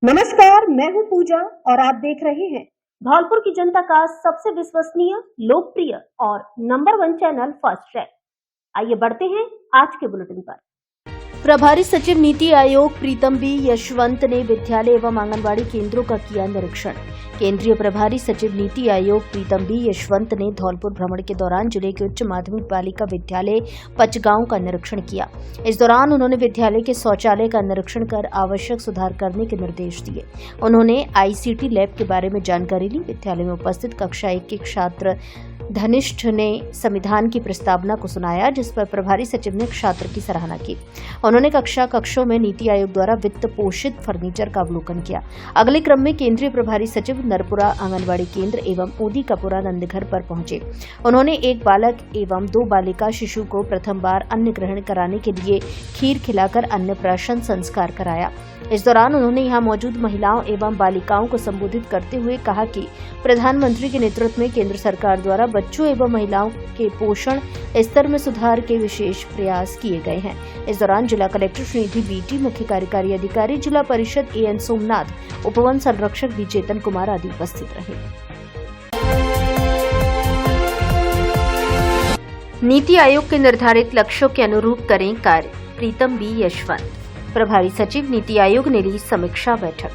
नमस्कार, मैं हूं पूजा और आप देख रहे हैं धौलपुर की जनता का सबसे विश्वसनीय, लोकप्रिय और नंबर 1 चैनल फर्स्ट ट्रैक। आइए बढ़ते हैं आज के बुलेटिन पर। प्रभारी सचिव नीति आयोग प्रीतम बी यशवंत ने विद्यालय एवं आंगनबाड़ी केंद्रों का किया निरीक्षण। केंद्रीय प्रभारी सचिव नीति आयोग प्रीतम बी यशवंत ने धौलपुर भ्रमण के दौरान जिले के उच्च माध्यमिक बालिका विद्यालय पचगांव का निरीक्षण किया। इस दौरान उन्होंने विद्यालय के शौचालय का निरीक्षण कर आवश्यक सुधार करने के निर्देश दिए। उन्होंने आईसीटी लैब के बारे में जानकारी ली। विद्यालय में उपस्थित कक्षा 1 के छात्र धनिष्ठ ने संविधान की प्रस्तावना को सुनाया, जिस पर प्रभारी सचिव ने छात्र की सराहना की। उन्होंने कक्षों में नीति आयोग द्वारा वित्त पोषित फर्नीचर का अवलोकन किया। अगले क्रम में केंद्रीय प्रभारी सचिव नरपुरा आंगनबाड़ी केंद्र एवं ओदी कपुरा नंदघर पर पहुंचे। उन्होंने एक बालक एवं 2 बालिका शिशु को प्रथम बार अन्न ग्रहण कराने के लिए खीर खिलाकर अन्नप्राशन संस्कार कराया। इस दौरान उन्होंने यहां मौजूद महिलाओं एवं बालिकाओं को संबोधित करते हुए कहा कि प्रधानमंत्री के नेतृत्व में केंद्र सरकार द्वारा बच्चों एवं महिलाओं के पोषण स्तर में सुधार के विशेष प्रयास किए गए हैं। इस दौरान जिला कलेक्टर श्रीनिधि बीटी, मुख्य कार्यकारी अधिकारी जिला परिषद AN सोमनाथ, उपवन संरक्षक बी चेतन कुमार आदि उपस्थित रहे। नीति आयोग के निर्धारित लक्ष्यों के अनुरूप करें कार्य, प्रीतम बी यशवंत। प्रभारी सचिव नीति आयोग ने ली समीक्षा बैठक।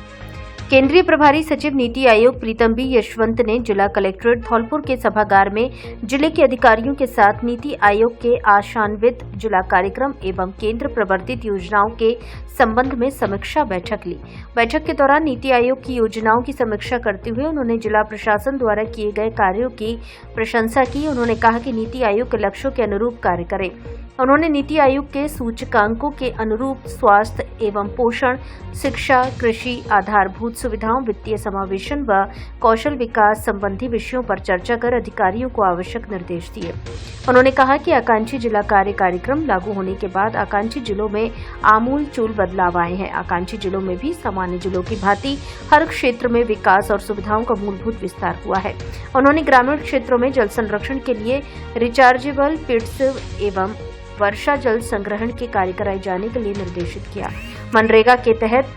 केंद्रीय प्रभारी सचिव नीति आयोग प्रीतम बी यशवंत ने जिला कलेक्ट्रेट धौलपुर के सभागार में जिले के अधिकारियों के साथ नीति आयोग के आशान्वित जिला कार्यक्रम एवं केंद्र प्रवर्तित योजनाओं के संबंध में समीक्षा बैठक ली। बैठक के दौरान नीति आयोग की योजनाओं की समीक्षा करते हुए उन्होंने जिला प्रशासन द्वारा किए गए कार्यों की प्रशंसा की। उन्होंने कहा कि नीति आयोग के लक्ष्यों के अनुरूप कार्य करें। उन्होंने नीति आयोग के सूचकांकों के अनुरूप स्वास्थ्य एवं पोषण, शिक्षा, कृषि, आधारभूत सुविधाओं, वित्तीय समावेशन व कौशल विकास संबंधी विषयों पर चर्चा कर अधिकारियों को आवश्यक निर्देश दिए। उन्होंने कहा कि आकांक्षी जिला कार्य कार्यक्रम लागू होने के बाद आकांक्षी जिलों में आमूल-चूल बदलाव आए हैं। आकांक्षी जिलों में भी सामान्य जिलों की भांति हर क्षेत्र में विकास और सुविधाओं का मूलभूत विस्तार हुआ है। उन्होंने ग्रामीण क्षेत्रों में जल संरक्षण के लिए रिचार्जेबल पिट्स एवं वर्षा जल संग्रहण के कार्य कराए जाने के लिए निर्देशित किया। मनरेगा के तहत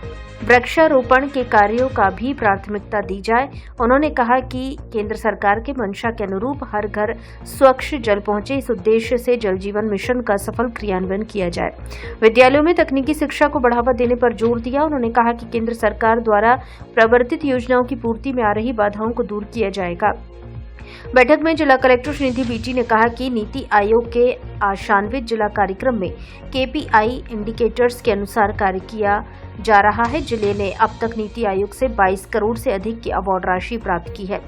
वृक्षारोपण के कार्यों का भी प्राथमिकता दी जाए। उन्होंने कहा कि केंद्र सरकार के मंशा के अनुरूप हर घर स्वच्छ जल पहुंचे, इस उद्देश्य से जल जीवन मिशन का सफल क्रियान्वयन किया जाए। विद्यालयों में तकनीकी शिक्षा को बढ़ावा देने पर जोर दिया। उन्होंने कहा कि केंद्र सरकार द्वारा प्रवर्तित योजनाओं की पूर्ति में आ रही बाधाओं को दूर किया जाएगा। बैठक में जिला कलेक्टर श्रीनिधि बीटी ने कहा कि नीति आयोग के आशान्वित जिला कार्यक्रम में KPI इंडिकेटर्स के अनुसार कार्य किया जा रहा है। जिले ने अब तक नीति आयोग से 22 करोड़ से अधिक की अवार्ड राशि प्राप्त की है,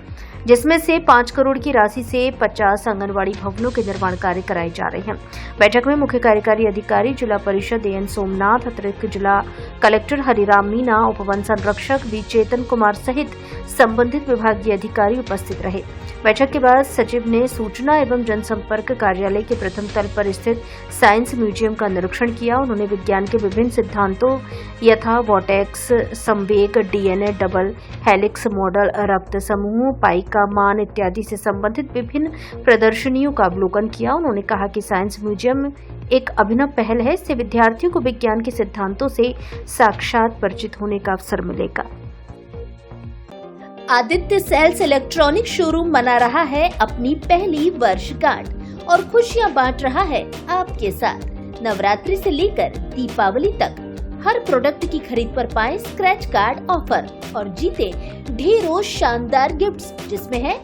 जिसमें से 5 करोड़ की राशि से 50 आंगनबाड़ी भवनों के निर्माण कार्य कराए जा रहे हैं। बैठक में मुख्य कार्यकारी अधिकारी जिला परिषद AN सोमनाथ, अतिरिक्त जिला कलेक्टर हरिराम मीना, उपवन संरक्षक बी चेतन कुमार सहित संबंधित विभागीय अधिकारी उपस्थित रहे। बैठक के बाद सचिव ने सूचना एवं जनसंपर्क कार्यालय के प्रथम तल पर स्थित साइंस म्यूजियम का निरीक्षण किया। उन्होंने विज्ञान के विभिन्न सिद्धांतों यथा वोटेक्स, संवेग, DNA डबल हेलिक्स मॉडल, रक्त समूह, पाई का मान इत्यादि से संबंधित विभिन्न प्रदर्शनियों का अवलोकन किया। उन्होंने कहा कि साइंस म्यूजियम एक अभिनव पहल है, इससे विद्यार्थियों को विज्ञान के सिद्धांतों से साक्षात परिचित होने का अवसर मिलेगा। आदित्य सेल्स इलेक्ट्रॉनिक शोरूम मना रहा है अपनी पहली वर्षगांठ और खुशियां बांट रहा है आपके साथ। नवरात्रि से लेकर दीपावली तक हर प्रोडक्ट की खरीद पर पाएं स्क्रैच कार्ड ऑफर और जीते ढेरों शानदार गिफ्ट्स, जिसमें है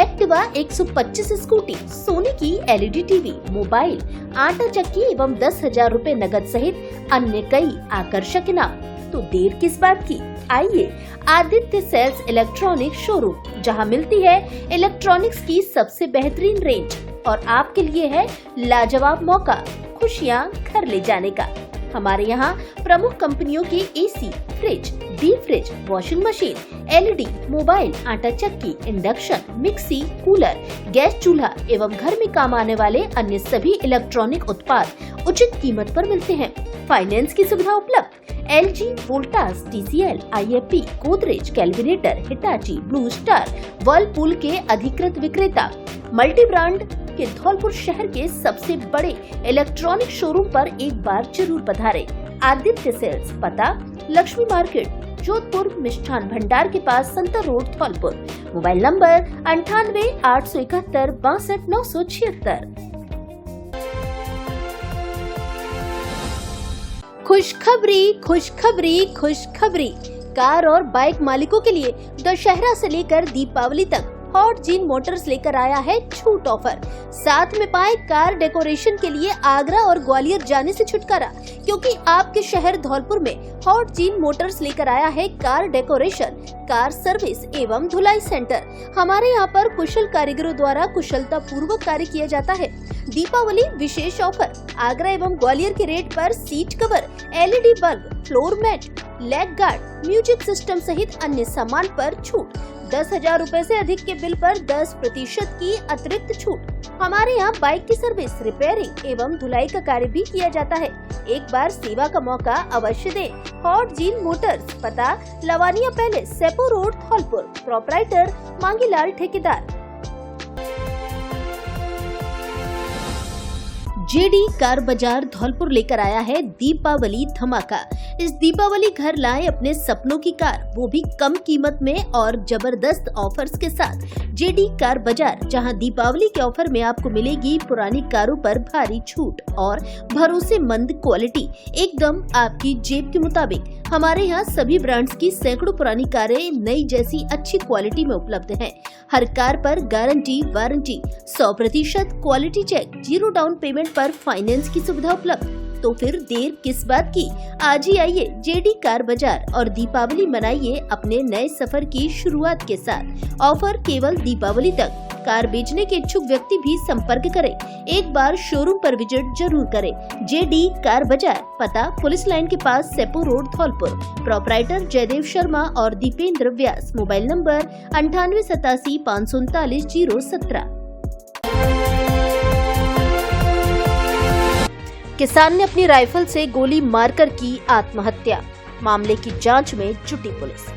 एक्टिवा 125 स्कूटी, सोनी की LED टीवी, मोबाइल, आटा चक्की एवं 10,000 रूपए नगद सहित अन्य कई आकर्षक इनाम। तो देर किस बात की, आइए आदित्य सेल्स इलेक्ट्रॉनिक शोरूम, जहां मिलती है इलेक्ट्रॉनिक्स की सबसे बेहतरीन रेंज और आपके लिए है लाजवाब मौका खुशियां घर ले जाने का। हमारे यहाँ प्रमुख कंपनियों के AC, fridge, deep fridge, washing machine, LED, mobile, आटा चक्की, इंडक्शन, मिक्सी, कूलर, गैस चूल्हा एवं घर में काम आने वाले अन्य सभी इलेक्ट्रॉनिक उत्पाद उचित कीमत पर मिलते हैं। फाइनेंस की सुविधा उपलब्ध। LG, Voltas, TCL, IFB, Godrej, Kelvinator, Hitachi, blue star, Whirlpool के अधिकृत विक्रेता। मल्टी ब्रांड के धौलपुर शहर के सबसे बड़े इलेक्ट्रॉनिक शोरूम पर एक बार जरूर पधारें। आदित्य सेल्स, पता लक्ष्मी मार्केट, जोधपुर मिष्ठान भंडार के पास संतर रोड धौलपुर। मोबाइल नंबर 988171 खुशखबरी खुशखबरी खुशखबरी। कार और बाइक मालिकों के लिए दशहरा से लेकर दीपावली तक हॉट जीन मोटर्स लेकर आया है छूट ऑफर। साथ में पाए कार डेकोरेशन के लिए आगरा और ग्वालियर जाने से छुटकारा, क्योंकि आपके शहर धौलपुर में हॉट जीन मोटर्स लेकर आया है कार डेकोरेशन, कार सर्विस एवं धुलाई सेंटर। हमारे यहाँ पर कुशल कारीगरों द्वारा कुशलता पूर्वक कार्य किया जाता है। दीपावली विशेष ऑफर, आगरा एवं ग्वालियर के रेट पर seat cover, LED bulb, floor mat, leg guard, music system सहित अन्य सामान पर छूट। 10,000 रूपए से अधिक के बिल पर 10% की अतिरिक्त छूट। हमारे यहाँ बाइक की सर्विस, रिपेयरिंग एवं धुलाई का कार्य भी किया जाता है। एक बार सेवा का मौका अवश्य दें। हॉट जीन मोटर्स, पता Lavaniya palace, Saipau road, Dholpur. Proprietor Mangilal ठेकेदार। JD कार बाजार धौलपुर लेकर आया है दीपावली धमाका। इस दीपावली घर लाएं अपने सपनों की कार, वो भी कम कीमत में और जबरदस्त ऑफर्स के साथ। JD कार बाजार, जहां दीपावली के ऑफर में आपको मिलेगी पुरानी कारों पर भारी छूट और भरोसेमंद क्वालिटी, एकदम आपकी जेब के मुताबिक। हमारे यहाँ सभी ब्रांड्स की सैकड़ों पुरानी कारें नई जैसी अच्छी क्वालिटी में उपलब्ध हैं। हर कार पर guarantee warranty, 100% quality check, 0 down payment पर फाइनेंस की सुविधा उपलब्ध। तो फिर देर किस बात की, आज ही आइए JD कार बाजार और दीपावली मनाइए अपने नए सफर की शुरुआत के साथ। ऑफर केवल दीपावली तक। कार बेचने के इच्छुक व्यक्ति भी संपर्क करें। एक बार शोरूम पर विजिट जरूर करें। JD कार बाजार, पता पुलिस लाइन के पास, सेपो रोड, धौलपुर। प्रोपराइटर जयदेव शर्मा और दीपेंद्र व्यास। Mobile number 9887539017। किसान ने अपनी राइफल से गोली मारकर की आत्महत्या, मामले की जांच में जुटी पुलिस।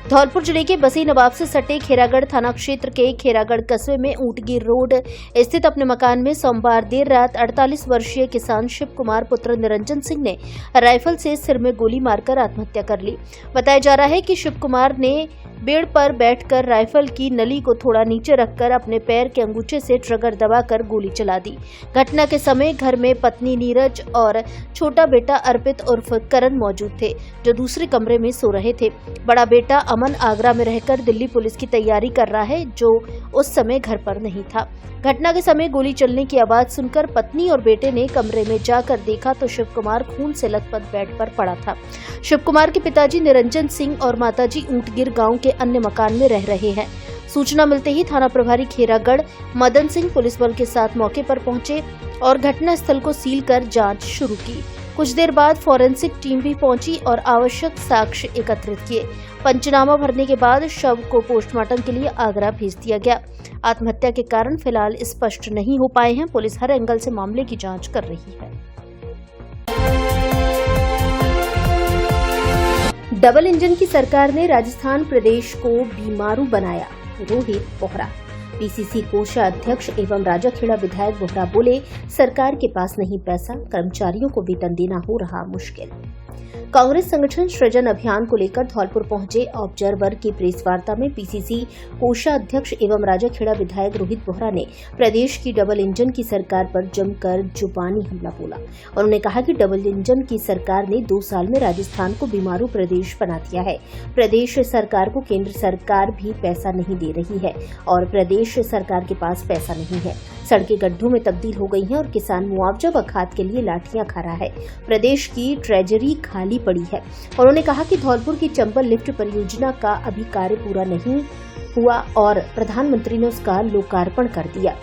धौलपुर जिले के बसी नवाब से सटे खेरागढ़ थाना क्षेत्र के खेरागढ़ कस्बे में ऊंटगिर रोड स्थित अपने मकान में सोमवार देर रात 48 वर्षीय किसान शिव कुमार पुत्र निरंजन सिंह ने राइफल से सिर में गोली मारकर आत्महत्या कर ली। बताया जा रहा है कि शिव कुमार ने बेड़ पर बैठकर राइफल की नली को थोड़ा नीचे रखकर अपने पैर के अंगूठे से ट्रिगर दबाकर गोली चला दी। घटना के समय घर में पत्नी नीरज और छोटा बेटा अर्पित उर्फ करण मौजूद थे, जो दूसरे कमरे में सो रहे थे। बड़ा बेटा अमन आगरा में रहकर दिल्ली पुलिस की तैयारी कर रहा है, जो उस समय घर पर नहीं था। घटना के समय गोली चलने की आवाज सुनकर पत्नी और बेटे ने कमरे में जाकर देखा तो शिव कुमार खून से लथपथ बेड पर पड़ा था। शिव कुमार के पिताजी निरंजन सिंह और माताजी ऊंटगिर गांव के अन्य मकान में रह रहे हैं। सूचना मिलते ही थाना प्रभारी खेरागढ़ मदन सिंह पुलिस बल के साथ मौके पर पहुंचे और घटना स्थल को सील कर जांच शुरू की। कुछ देर बाद फॉरेंसिक टीम भी पहुंची और आवश्यक साक्ष्य एकत्रित किए। पंचनामा भरने के बाद शव को पोस्टमार्टम के लिए आगरा भेज दिया गया। आत्महत्या के कारण फिलहाल स्पष्ट नहीं हो पाए हैं। पुलिस हर एंगल से मामले की जांच कर रही है। डबल इंजन की सरकार ने राजस्थान प्रदेश को बीमारू बनाया, रोहित बोहरा। PCC कोषाध्यक्ष एवं राजाखेड़ा विधायक बोहरा बोले, सरकार के पास नहीं पैसा, कर्मचारियों को वेतन देना हो रहा मुश्किल। कांग्रेस संगठन सृजन अभियान को लेकर धौलपुर पहुंचे ऑब्जर्वर की प्रेस वार्ता में PCC कोषाध्यक्ष एवं राजाखेड़ा विधायक रोहित बोहरा ने प्रदेश की डबल इंजन की सरकार पर जमकर जुबानी हमला बोला। उन्होंने कहा कि डबल इंजन की सरकार ने 2 साल में राजस्थान को बीमारू प्रदेश बना दिया है। प्रदेश सरकार को केंद्र सरकार भी पैसा नहीं दे रही है और प्रदेश सरकार के पास पैसा नहीं है। सड़कें गड्ढों में तब्दील हो गई हैं और किसान मुआवजा व खाद के लिए लाठियां खा रहा है। प्रदेश की ट्रेजरी खाली पड़ी है। उन्होंने कहा कि धौलपुर की चंबल लिफ्ट परियोजना का अभी कार्य पूरा नहीं हुआ और प्रधानमंत्री ने उसका लोकार्पण कर दिया।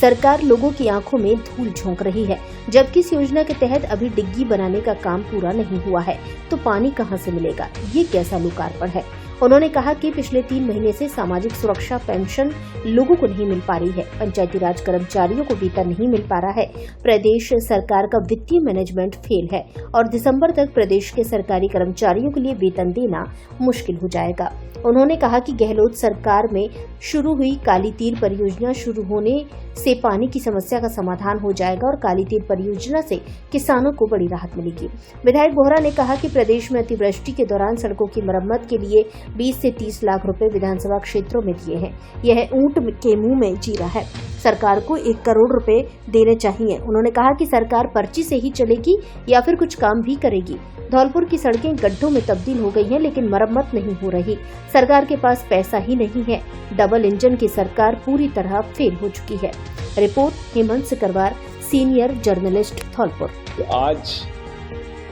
सरकार लोगों की आंखों में धूल झोंक रही है, जबकि इस योजना के तहत अभी डिग्गी बनाने का काम पूरा नहीं हुआ है, तो पानी कहां से मिलेगा? ये कैसा लोकार्पण है? उन्होंने कहा कि पिछले 3 महीने से सामाजिक सुरक्षा पेंशन लोगों को नहीं मिल पा रही है, पंचायती राज कर्मचारियों को वेतन नहीं मिल पा रहा है, प्रदेश सरकार का वित्तीय मैनेजमेंट फेल है और दिसंबर तक प्रदेश के सरकारी कर्मचारियों के लिए वेतन देना मुश्किल हो जाएगा। उन्होंने कहा कि गहलोत सरकार में शुरू हुई काली तीर परियोजना शुरू होने से पानी की समस्या का समाधान हो जाएगा और काली तीर परियोजना से किसानों को बड़ी राहत मिलेगी। विधायक बोहरा ने कहा कि प्रदेश में अतिवृष्टि के दौरान सड़कों की मरम्मत के लिए 20 से 30 लाख रुपए विधानसभा क्षेत्रों में दिए हैं। यह ऊंट के मुंह में जीरा है, सरकार को 1 करोड़ रुपए देने चाहिए। उन्होंने कहा कि सरकार पर्ची से ही चलेगी या फिर कुछ काम भी करेगी। धौलपुर की सड़कें गड्ढों में तब्दील हो गई हैं, लेकिन मरम्मत नहीं हो रही। सरकार के पास पैसा ही नहीं है। डबल इंजन की सरकार पूरी तरह फेल हो चुकी है। Report Hemant Sikarwar, senior journalist, Dholpur. आज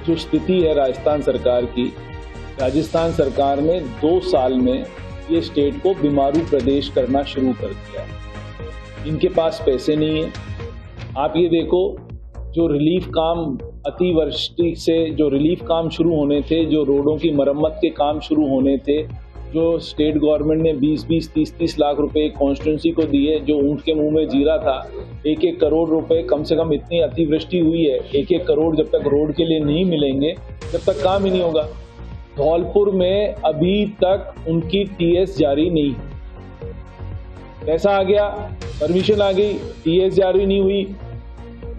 जो स्थिति है राजस्थान सरकार की, राजस्थान सरकार ने 2 साल में ये स्टेट को बीमारू प्रदेश करना शुरू कर दिया है। इनके पास पैसे नहीं है। आप ये देखो, जो रिलीफ काम अतिवृष्टि से जो रिलीफ काम शुरू होने थे, जो रोडों की मरम्मत के काम शुरू होने थे, जो स्टेट गवर्नमेंट ने 20-20, 30-30 लाख रुपए कॉन्स्टिट्यूंसी को दिए, जो ऊंट के मुंह में जीरा था, 1-1 करोड़ रुपए, कम से कम इतनी अतिवृष्टि हुई है, 1-1 करोड़ जब तक रोड के लिए नहीं मिलेंगे जब तक काम ही नहीं होगा। धौलपुर में अभी तक उनकी टीएस जारी नहीं, पैसा आ गया, परमिशन आ गई, टीएस जारी नहीं हुई।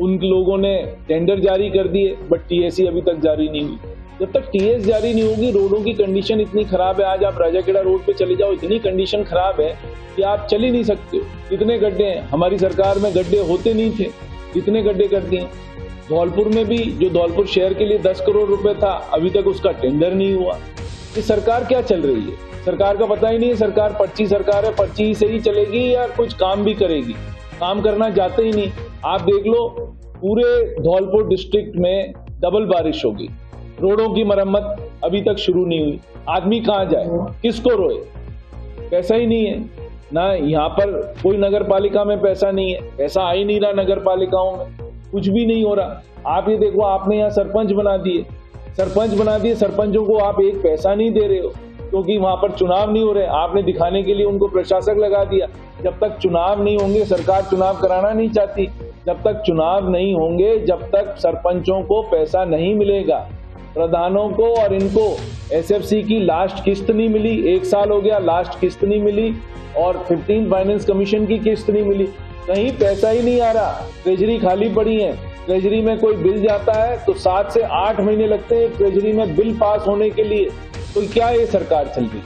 उन लोगों ने टेंडर जारी कर दिए, बट टीएससी अभी तक जारी नहीं हुई। जब तक टीएस जारी नहीं होगी, रोडों की कंडीशन इतनी खराब है। आज आप राजाखेड़ा रोड पे चले जाओ, इतनी कंडीशन खराब है कि आप चल ही नहीं सकते। इतने गड्ढे हैं, हमारी सरकार में गड्ढे होते नहीं थे, इतने गड्ढे कर दिए। धौलपुर में भी जो धौलपुर शहर के लिए 10 करोड़ रुपए था, अभी तक उसका टेंडर नहीं हुआ। ये सरकार क्या चल रही है? सरकार का पता ही नहीं है। सरकार पर्ची सरकार है, पर्ची से ही चलेगी या कुछ काम भी करेगी? काम करना चाहते ही नहीं। आप देख लो, पूरे धौलपुर डिस्ट्रिक्ट में डबल बारिश होगी, रोडों की मरम्मत अभी तक शुरू नहीं हुई। आदमी कहाँ जाए, किसको रोए? पैसा ही नहीं है ना। यहाँ पर कोई नगर पालिका में पैसा नहीं है, पैसा आ ही नहीं रहा नगर पालिकाओं में, कुछ भी नहीं हो रहा। आप ये देखो, आपने यहाँ सरपंच बना दिए, सरपंचों को आप एक पैसा नहीं दे रहे हो क्योंकि वहां पर चुनाव नहीं हो रहे। आपने दिखाने के लिए उनको प्रशासक लगा दिया। जब तक चुनाव नहीं होंगे, सरकार चुनाव कराना नहीं चाहती। जब तक चुनाव नहीं होंगे, जब तक सरपंचों को पैसा नहीं मिलेगा, प्रधानों को और इनको एसएफसी की लास्ट किस्त नहीं मिली, 1 साल हो गया, लास्ट किस्त नहीं मिली, और 15 फाइनेंस कमीशन की किस्त नहीं मिली, कहीं पैसा ही नहीं आ रहा। ट्रेजरी खाली पड़ी है। ट्रेजरी में कोई बिल जाता है तो 7 से 8 महीने लगते हैं ट्रेजरी में बिल पास होने के लिए। तो क्या ये सरकार चल रही?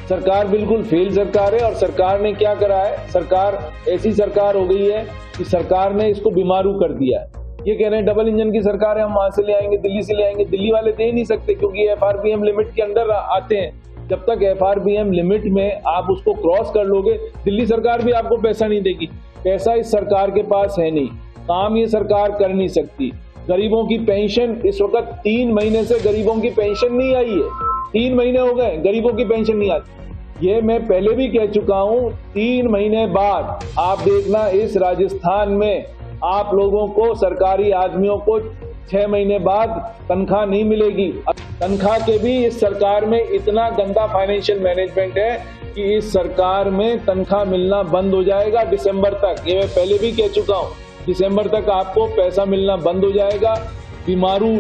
सरकार बिल्कुल फेल सरकार है। और सरकार ने क्या करा है? सरकार ऐसी सरकार हो गई है कि सरकार ने इसको बीमारू कर दिया है। ये कह रहे हैं डबल इंजन की सरकार है, हम वहां से ले आएंगे, दिल्ली से ले आएंगे। दिल्ली वाले दे नहीं सकते क्योंकि एफआरबीएम लिमिट के अंदर आते हैं। जब तक एफआरबीएम लिमिट में आप उसको क्रॉस कर लोगे, दिल्ली सरकार भी आपको पैसा नहीं देगी। पैसा इस सरकार के पास है नहीं, काम ये सरकार कर नहीं सकती। गरीबों की पेंशन इस वक्त 3 महीने से गरीबों की पेंशन नहीं आई है। 3 महीने हो गए, गरीबों की पेंशन नहीं आती। ये मैं पहले भी कह चुका हूं, 3 महीने बाद आप देखना, इस राजस्थान में आप लोगों को, सरकारी आदमियों को 6 महीने बाद तनख्वाह नहीं मिलेगी। तनख्वाह के भी इस सरकार में इतना गंदा फाइनेंशियल मैनेजमेंट है कि इस सरकार में तनख्वाह मिलना बंद हो जाएगा दिसंबर तक। ये मैं पहले भी कह चुका हूं, दिसंबर तक आपको पैसा मिलना बंद हो जाएगा। बीमारू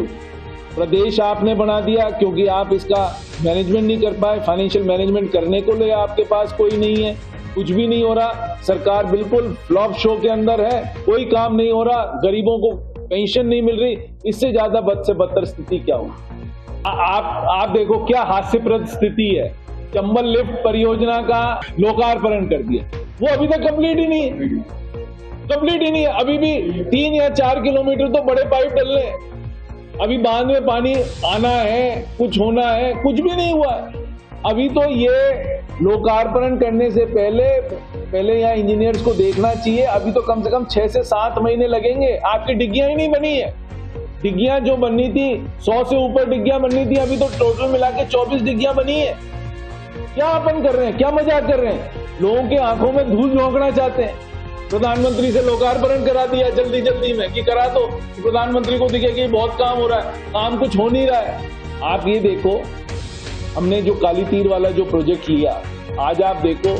प्रदेश आपने बना दिया क्योंकि आप इसका मैनेजमेंट नहीं कर पाए। फाइनेंशियल मैनेजमेंट करने को ले आपके पास कोई नहीं है, कुछ भी नहीं हो रहा। सरकार बिल्कुल फ्लॉप शो के अंदर है, कोई काम नहीं हो रहा, गरीबों को पेंशन नहीं मिल रही। इससे ज्यादा बद से बदतर स्थिति क्या हो? आप देखो क्या हास्यप्रद स्थिति है। चंबल लिफ्ट परियोजना का लोकार्पण कर दिया, वो अभी तक कंप्लीट ही नहीं है। अभी भी 3 या 4 किलोमीटर तो बड़े पाइप डलने हैं। अभी बांध में पानी आना है, कुछ होना है, कुछ भी नहीं हुआ है। अभी तो ये लोकार्पण करने से पहले यहाँ इंजीनियर्स को देखना चाहिए। अभी तो कम से कम 6 से 7 महीने लगेंगे। आपकी डिग्गियां ही नहीं बनी है। डिग्गियां जो बननी थी, 100 से ऊपर डिग्गियां बननी थी, अभी तो टोटल मिला के 24 डिग्गियां बनी है। क्या अपन कर रहे हैं? क्या मजाक कर रहे हैं? लोगों के आंखों में धूल झोंकना चाहते हैं। प्रधानमंत्री से लोकार्पण करा दिया जल्दी में कि करा दो, प्रधानमंत्री को दिखे कि बहुत काम हो रहा है, काम कुछ हो नहीं रहा है। आप ये देखो, हमने जो काली तीर वाला जो प्रोजेक्ट लिया, आज आप देखो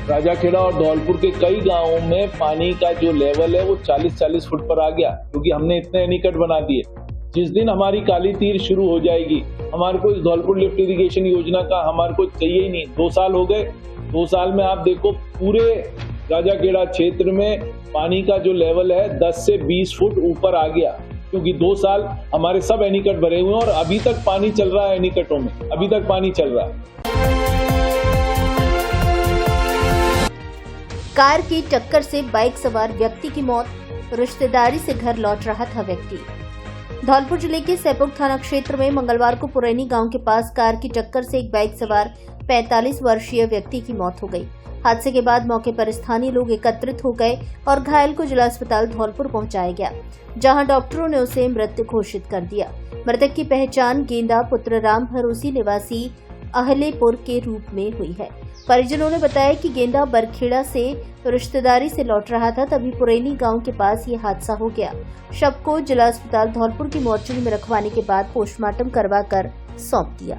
राजाखेड़ा और धौलपुर के कई गांवों में पानी का जो लेवल है वो 40-40 फुट पर आ गया, क्योंकि हमने इतने एनीकट बना दिए। जिस दिन हमारी काली तीर शुरू हो जाएगी, हमारे को इस धौलपुर लिफ्ट इरिगेशन योजना का हमारे को चाहिए ही नहीं। 2 साल हो गए, 2 साल में आप देखो पूरे राजाखेड़ा क्षेत्र में पानी का जो लेवल है 10 से 20 फुट ऊपर आ गया, क्योंकि 2 साल हमारे सब एनीकट भरे हुए हैं और अभी तक पानी चल रहा है। एनीकटों में अभी तक पानी चल रहा है। कार की टक्कर से बाइक सवार व्यक्ति की मौत, रिश्तेदारी से घर लौट रहा था व्यक्ति। धौलपुर जिले के सेपुक थाना क्षेत्र में मंगलवार को पुरैनी गांव के पास कार की टक्कर से एक बाइक सवार 45 वर्षीय व्यक्ति की मौत हो गई। हादसे के बाद मौके पर स्थानीय लोग एकत्रित हो गए और घायल को जिला अस्पताल धौलपुर पहुंचाया गया, जहां डॉक्टरों ने उसे मृत घोषित कर दिया। मृतक की पहचान गेंदा पुत्र राम भरोसी निवासी अहलेपुर के रूप में हुई है। परिजनों ने बताया कि गेंदा बरखेड़ा से रिश्तेदारी से लौट रहा था, तभी पुरैनी गांव के पास ये हादसा हो गया। शव को जिला अस्पताल धौलपुर की मोर्चरी में रखवाने के बाद पोस्टमार्टम करवाकर सौंप दिया।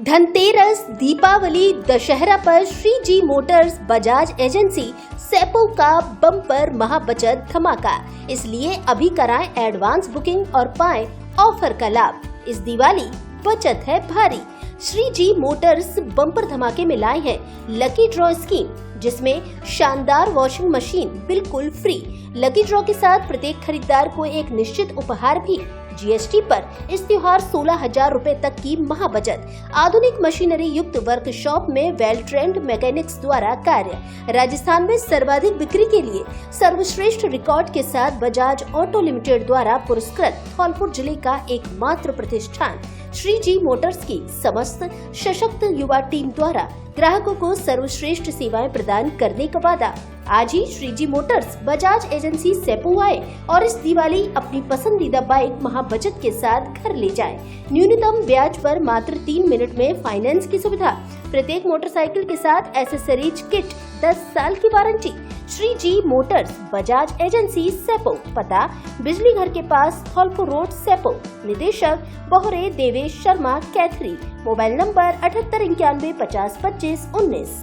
धनतेरस, दीपावली, दशहरा पर श्री जी मोटर्स बजाज एजेंसी सेपो का बम्पर महाबचत धमाका, इसलिए अभी कराएं एडवांस बुकिंग और पाएं ऑफर का लाभ। इस दिवाली बचत है भारी। श्री जी मोटर्स बम्पर धमाके में लाए हैं लकी ड्रॉ स्कीम, जिसमें शानदार वॉशिंग मशीन बिल्कुल फ्री। लकी ड्रॉ के साथ प्रत्येक खरीदार को एक निश्चित उपहार भी। जीएसटी पर इस त्योहार 16,000 रूपए तक की महाबचत। आधुनिक मशीनरी युक्त वर्कशॉप में वेल ट्रेंड मैकेनिक्स द्वारा कार्य। राजस्थान में सर्वाधिक बिक्री के लिए सर्वश्रेष्ठ रिकॉर्ड के साथ बजाज ऑटो लिमिटेड द्वारा पुरस्कृत धौलपुर जिले का एकमात्र प्रतिष्ठान श्री जी मोटर्स की समस्त सशक्त युवा टीम द्वारा ग्राहकों को सर्वश्रेष्ठ सेवाएं प्रदान करने का वादा। आज ही श्री जी मोटर्स बजाज एजेंसी सेपू आए और इस दिवाली अपनी पसंदीदा बाइक महाबचत के साथ घर ले जाएं। न्यूनतम ब्याज पर मात्र 3 मिनट में फाइनेंस की सुविधा। प्रत्येक मोटरसाइकिल के साथ एसेसरीज किट, 10 साल की warranty. Shri ji motors Bajaj agency Saipau, पता बिजली घर के पास धौलपुर रोड सेपो। निदेशक बोहरे देवेश शर्मा कैथरी। Mobile number 7891 50 25 19।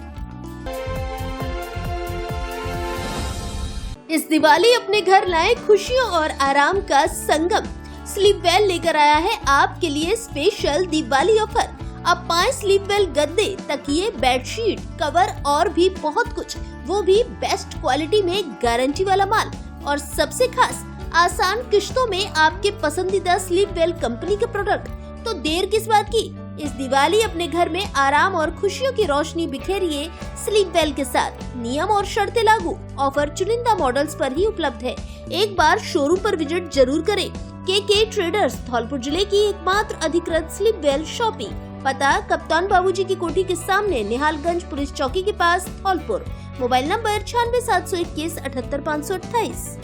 इस दिवाली अपने घर लाएं खुशियों और आराम का संगम। स्लीपवेल लेकर आया है आपके लिए स्पेशल दिवाली ऑफर। अब पाएं स्लीपवेल गद्दे, तकिए, बेडशीट, कवर और भी बहुत कुछ, वो भी बेस्ट क्वालिटी में गारंटी वाला माल। और सबसे खास आसान किश्तों में आपके पसंदीदा स्लीपवेल कंपनी के प्रोडक्ट। तो देर किस बात की, इस दिवाली अपने घर में आराम और खुशियों की रोशनी बिखेरिए स्लीपवेल के साथ। नियम और शर्तें लागू। ऑफर चुनिंदा मॉडल्स पर ही उपलब्ध है। एक बार शोरूम पर विजिट जरूर करें। के ट्रेडर्स, धौलपुर जिले की एकमात्र अधिकृत स्लीपवेल शॉपिंग। पता कप्तान बाबूजी की कोठी के सामने, निहालगंज पुलिस चौकी के पास, धौलपुर। Mobile number 96 721 78 528।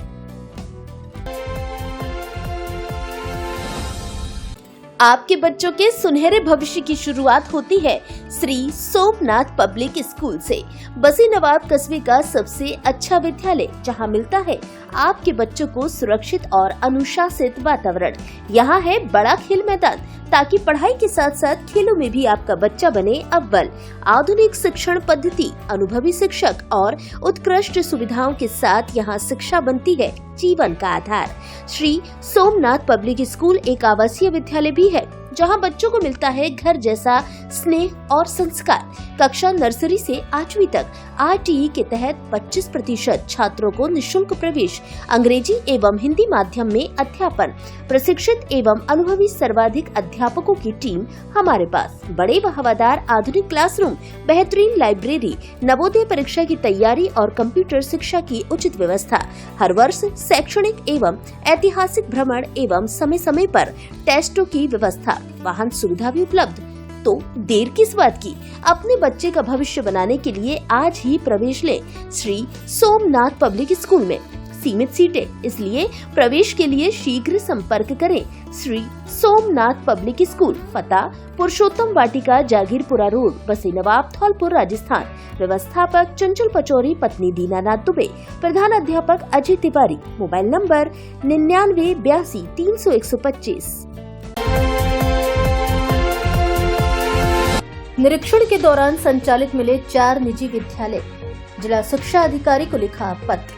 आपके बच्चों के सुनहरे भविष्य की शुरुआत होती है श्री सोमनाथ पब्लिक स्कूल से। बसी नवाब कस्बे का सबसे अच्छा विद्यालय, जहां मिलता है आपके बच्चों को सुरक्षित और अनुशासित वातावरण। यहाँ है बड़ा खेल मैदान, ताकि पढ़ाई के साथ साथ खेलों में भी आपका बच्चा बने अव्वल। आधुनिक शिक्षण पद्धति, अनुभवी शिक्षक और उत्कृष्ट सुविधाओं के साथ यहाँ शिक्षा बनती है जीवन का आधार। श्री सोमनाथ पब्लिक स्कूल एक आवासीय विद्यालय भी है, जहां बच्चों को मिलता है घर जैसा स्नेह और संस्कार। कक्षा नर्सरी से 8वीं तक RTE के तहत 25% छात्रों को निशुल्क प्रवेश। अंग्रेजी एवं हिंदी माध्यम में अध्यापन। प्रशिक्षित एवं अनुभवी सर्वाधिक अध्यापकों की टीम हमारे पास। बड़े व हवादार आधुनिक क्लासरूम, बेहतरीन लाइब्रेरी, नवोदय परीक्षा की तैयारी और कंप्यूटर शिक्षा की उचित व्यवस्था। हर वर्ष शैक्षणिक एवं ऐतिहासिक भ्रमण एवं समय समय पर टेस्टों की व्यवस्था। वाहन सुविधा भी उपलब्ध। तो देर किस बात की, अपने बच्चे का भविष्य बनाने के लिए आज ही प्रवेश लें श्री सोमनाथ पब्लिक स्कूल में। सीमित सीटें, इसलिए प्रवेश के लिए शीघ्र संपर्क करें। श्री सोमनाथ पब्लिक स्कूल, पता पुरुषोत्तम वाटिका, जागीरपुरा रोड, बसी नवाब, धौलपुर, राजस्थान। व्यवस्थापक चंचल पचौरी, पत्नी दीनानाथ दुबे, प्रधान अध्यापक अजय तिवारी। Mobile number 99 82 300 125। निरीक्षण के दौरान संचालित मिले 4 निजी विद्यालय, जिला शिक्षा अधिकारी को लिखा पत्र।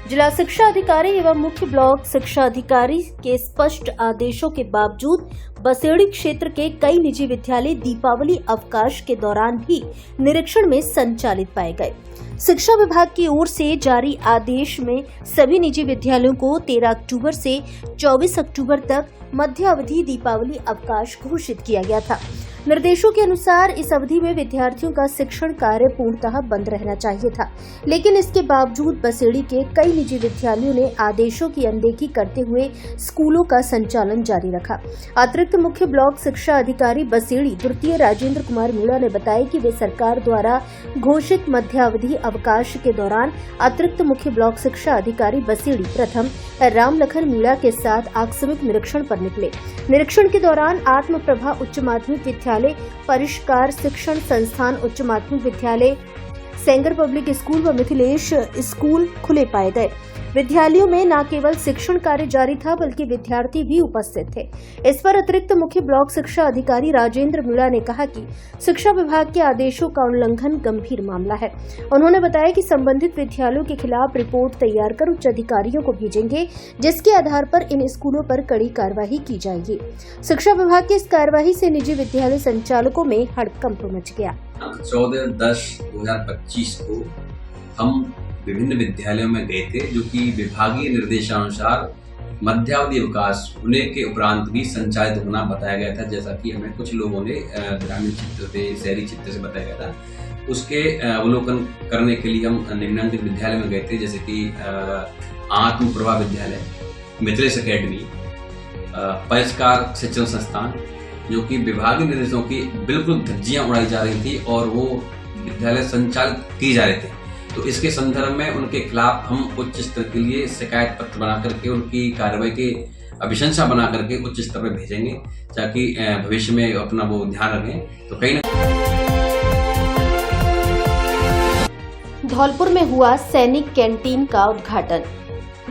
जिला शिक्षा अधिकारी एवं मुख्य ब्लॉक शिक्षा अधिकारी के स्पष्ट आदेशों के बावजूद बसेड़ी क्षेत्र के कई निजी विद्यालय दीपावली अवकाश के दौरान भी निरीक्षण में संचालित पाए गए। शिक्षा विभाग की ओर से जारी आदेश में सभी निजी विद्यालयों को 13 अक्टूबर से 24 अक्टूबर तक मध्य अवधि दीपावली अवकाश घोषित किया गया था। निर्देशों के अनुसार इस अवधि में विद्यार्थियों का शिक्षण कार्य पूर्णतः बंद रहना चाहिए था, लेकिन इसके बावजूद बसेड़ी के कई निजी विद्यालयों ने आदेशों की अनदेखी करते हुए स्कूलों का संचालन जारी रखा। अतिरिक्त मुख्य ब्लॉक शिक्षा अधिकारी बसेड़ी द्वितीय राजेंद्र कुमार मीणा ने बताया कि वे सरकार द्वारा घोषित मध्यावधि अवकाश के दौरान अतिरिक्त मुख्य ब्लॉक शिक्षा अधिकारी बसेड़ी प्रथम राम लखन मीणा के साथ आकस्मिक निरीक्षण पर निकले। निरीक्षण के दौरान आत्म प्रभा उच्च माध्यमिक विद्यालय, परिष्कार शिक्षण संस्थान उच्च माध्यमिक विद्यालय, सेंगर पब्लिक स्कूल व मिथिलेश स्कूल खुले पाए गए। विद्यालयों में न केवल शिक्षण कार्य जारी था बल्कि विद्यार्थी भी उपस्थित थे। इस पर अतिरिक्त मुख्य ब्लॉक शिक्षा अधिकारी राजेंद्र मीणा ने कहा कि शिक्षा विभाग के आदेशों का उल्लंघन गंभीर मामला है। उन्होंने बताया कि संबंधित विद्यालयों के खिलाफ रिपोर्ट तैयार कर उच्च अधिकारियों को भेजेंगे, जिसके आधार पर इन स्कूलों पर कड़ी कार्रवाई की जाएगी। शिक्षा विभाग की इस कार्रवाई से निजी विद्यालय संचालकों में हड़कंप मच गया। 14/10/2025 को हम विभिन्न विद्यालयों में गए थे, जो कि विभागीय निर्देशानुसार मध्यावधि अवकाश होने के उपरांत भी संचालित होना बताया गया था। जैसा कि हमें कुछ लोगों ने ग्रामीण क्षेत्र से, शहरी क्षेत्र से बताया गया था। उसके अवलोकन करने के लिए हम निम्नलिखित विद्यालय में गए थे, जैसे कि आत्म प्रभा विद्यालय, मिथिलेश अकेडमी, परिष्कार शिक्षण संस्थान, जो कि विभागीय निर्देशों की बिल्कुल धज्जियां उड़ाई जा रही थी और वो विद्यालय संचालित किए जा रहे थे। तो इसके संदर्भ में उनके खिलाफ हम उच्च स्तर के लिए शिकायत पत्र बना करके उनकी कार्रवाई की अभिशंसा बना करके उच्च स्तर पर भेजेंगे, ताकि भविष्य में अपना वो ध्यान रखें। तो कहीं न धौलपुर में हुआ सैनिक कैंटीन का उद्घाटन।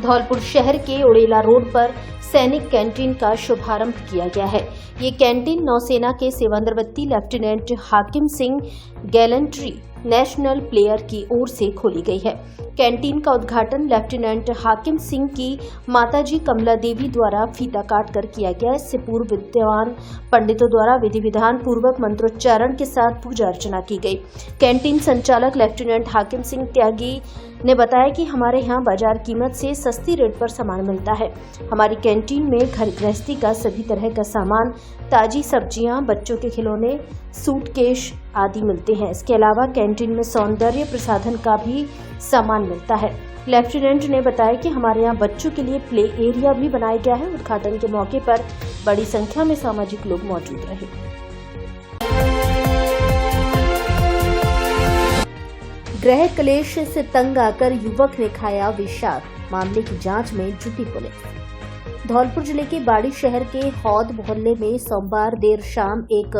धौलपुर शहर के उड़ेला रोड पर सैनिक कैंटीन का शुभारंभ किया गया है। ये कैंटीन नौसेना के सेवानिवृत्त लेफ्टिनेंट हाकिम सिंह गैलेंट्री नेशनल प्लेयर की ओर से खोली गई है। कैंटीन का उद्घाटन लेफ्टिनेंट हाकिम सिंह की माताजी कमला देवी द्वारा फीता काट कर किया गया। इससे पूर्व विद्वान पंडितों द्वारा विधि विधान पूर्वक मंत्रोच्चारण के साथ पूजा अर्चना की गई। कैंटीन संचालक लेफ्टिनेंट हाकिम सिंह त्यागी ने बताया कि हमारे यहाँ बाजार कीमत से सस्ती रेट पर सामान मिलता है। हमारी कैंटीन में घर गृहस्थी का सभी तरह का सामान, ताजी सब्जियां, बच्चों के खिलौने, सूटकेस आदि मिलते हैं। इसके अलावा कैंटीन में सौंदर्य प्रसाधन का भी सामान मिलता है। लेफ्टिनेंट ने बताया कि हमारे यहाँ बच्चों के लिए प्ले एरिया भी बनाया गया है। उद्घाटन के मौके पर बड़ी संख्या में सामाजिक लोग मौजूद रहे। गृह क्लेश से तंग आकर युवक ने खाया विषाद, मामले की जांच में जुटी पुलिस। धौलपुर जिले के बाड़ी शहर के हौद मोहल्ले में सोमवार देर शाम एक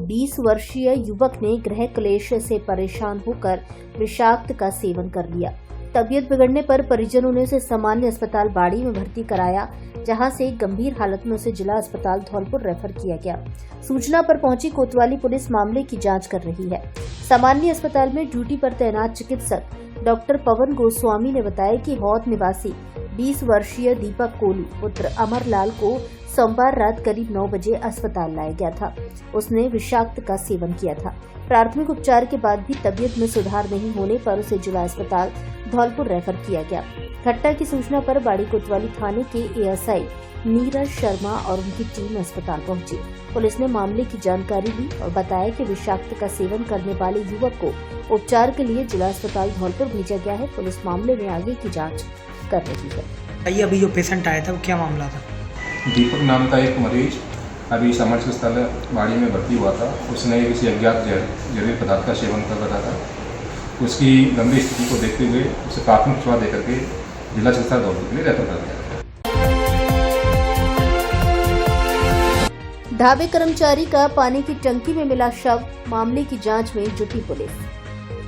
20 वर्षीय युवक ने गृह क्लेश से परेशान होकर विषाक्त का सेवन कर लिया। तबीयत बिगड़ने पर परिजनों ने उसे सामान्य अस्पताल बाड़ी में भर्ती कराया, जहां से गंभीर हालत में उसे जिला अस्पताल धौलपुर रेफर किया गया। सूचना पर पहुंची कोतवाली पुलिस मामले की जांच कर रही है। सामान्य अस्पताल में ड्यूटी पर तैनात चिकित्सक डॉक्टर पवन गोस्वामी ने बताया कि हौद निवासी 20 वर्षीय दीपक कोली पुत्र अमरलाल को सोमवार रात करीब 9 बजे अस्पताल लाया गया था। उसने विषाक्त का सेवन किया था। प्राथमिक उपचार के बाद भी तबीयत में सुधार नहीं होने पर उसे जिला अस्पताल धौलपुर रेफर किया गया। घटना की सूचना पर बाड़ी कोतवाली थाने के एएसआई नीरज शर्मा और उनकी टीम अस्पताल पहुंची। पुलिस ने मामले की जानकारी ली और बताया कि विषाक्त का सेवन करने वाले युवक को उपचार के लिए जिला अस्पताल धौलपुर भेजा गया है। पुलिस मामले में आगे की जाँच कर रही है। अभी जो पेशेंट आया था वो क्या मामला था? दीपक नाम का एक मरीज अभी सामाजिक स्थल बाड़ी में भर्ती हुआ था। उसने किसी अज्ञात जहरीले पदार्थ का सेवन कर रहा था। उसकी गंभीर स्थिति को देखते हुए उसे प्राथमिक सेवा देकर के जिला चिकित्सालय धौलपुर के लिए रेफर कर दिया। ढाबे कर्मचारी का पानी की टंकी में मिला शव, मामले की जांच में जुटी पुलिस।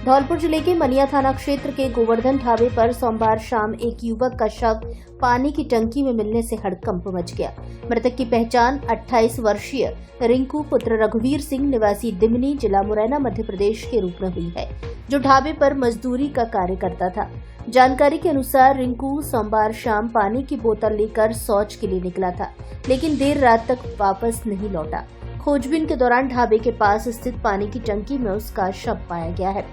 धौलपुर जिले के मनिया थाना क्षेत्र के गोवर्धन ढाबे पर सोमवार शाम एक युवक का शव पानी की टंकी में मिलने से हड़कंप मच गया। मृतक की पहचान 28 वर्षीय रिंकू पुत्र रघुवीर सिंह निवासी दिमनी जिला मुरैना मध्य प्रदेश के रूप में हुई है, जो ढाबे पर मजदूरी का कार्य करता था। जानकारी के अनुसार रिंकू सोमवार शाम पानी की बोतल लेकर शौच के लिए निकला था, लेकिन देर रात तक वापस नहीं लौटा। खोजबीन के दौरान ढाबे के पास स्थित पानी की टंकी में उसका शव पाया गया है।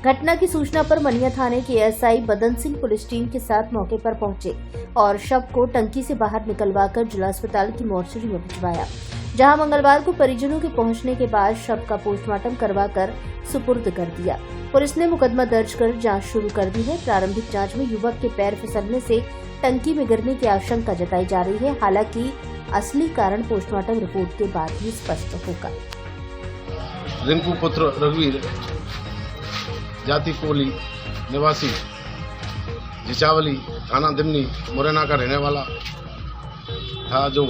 घटना की सूचना पर मनिया थाने के एसआई बदन सिंह पुलिस टीम के साथ मौके पर पहुंचे और शव को टंकी से बाहर निकलवाकर जिला अस्पताल की मोर्चरी में भिजवाया, जहां मंगलवार को परिजनों के पहुंचने के बाद शव का पोस्टमार्टम करवाकर सुपुर्द कर दिया। पुलिस ने मुकदमा दर्ज कर जांच शुरू कर दी है। प्रारंभिक जांच में युवक के पैर फिसलने से टंकी में गिरने की आशंका जताई जा रही है। हालांकि असली कारण पोस्टमार्टम रिपोर्ट के बाद ही स्पष्ट होगा। रिंकू पुत्र रघुवीर जाति कोली निवासी जिचावली थाना दिमनी मुरैना का रहने वाला था, जो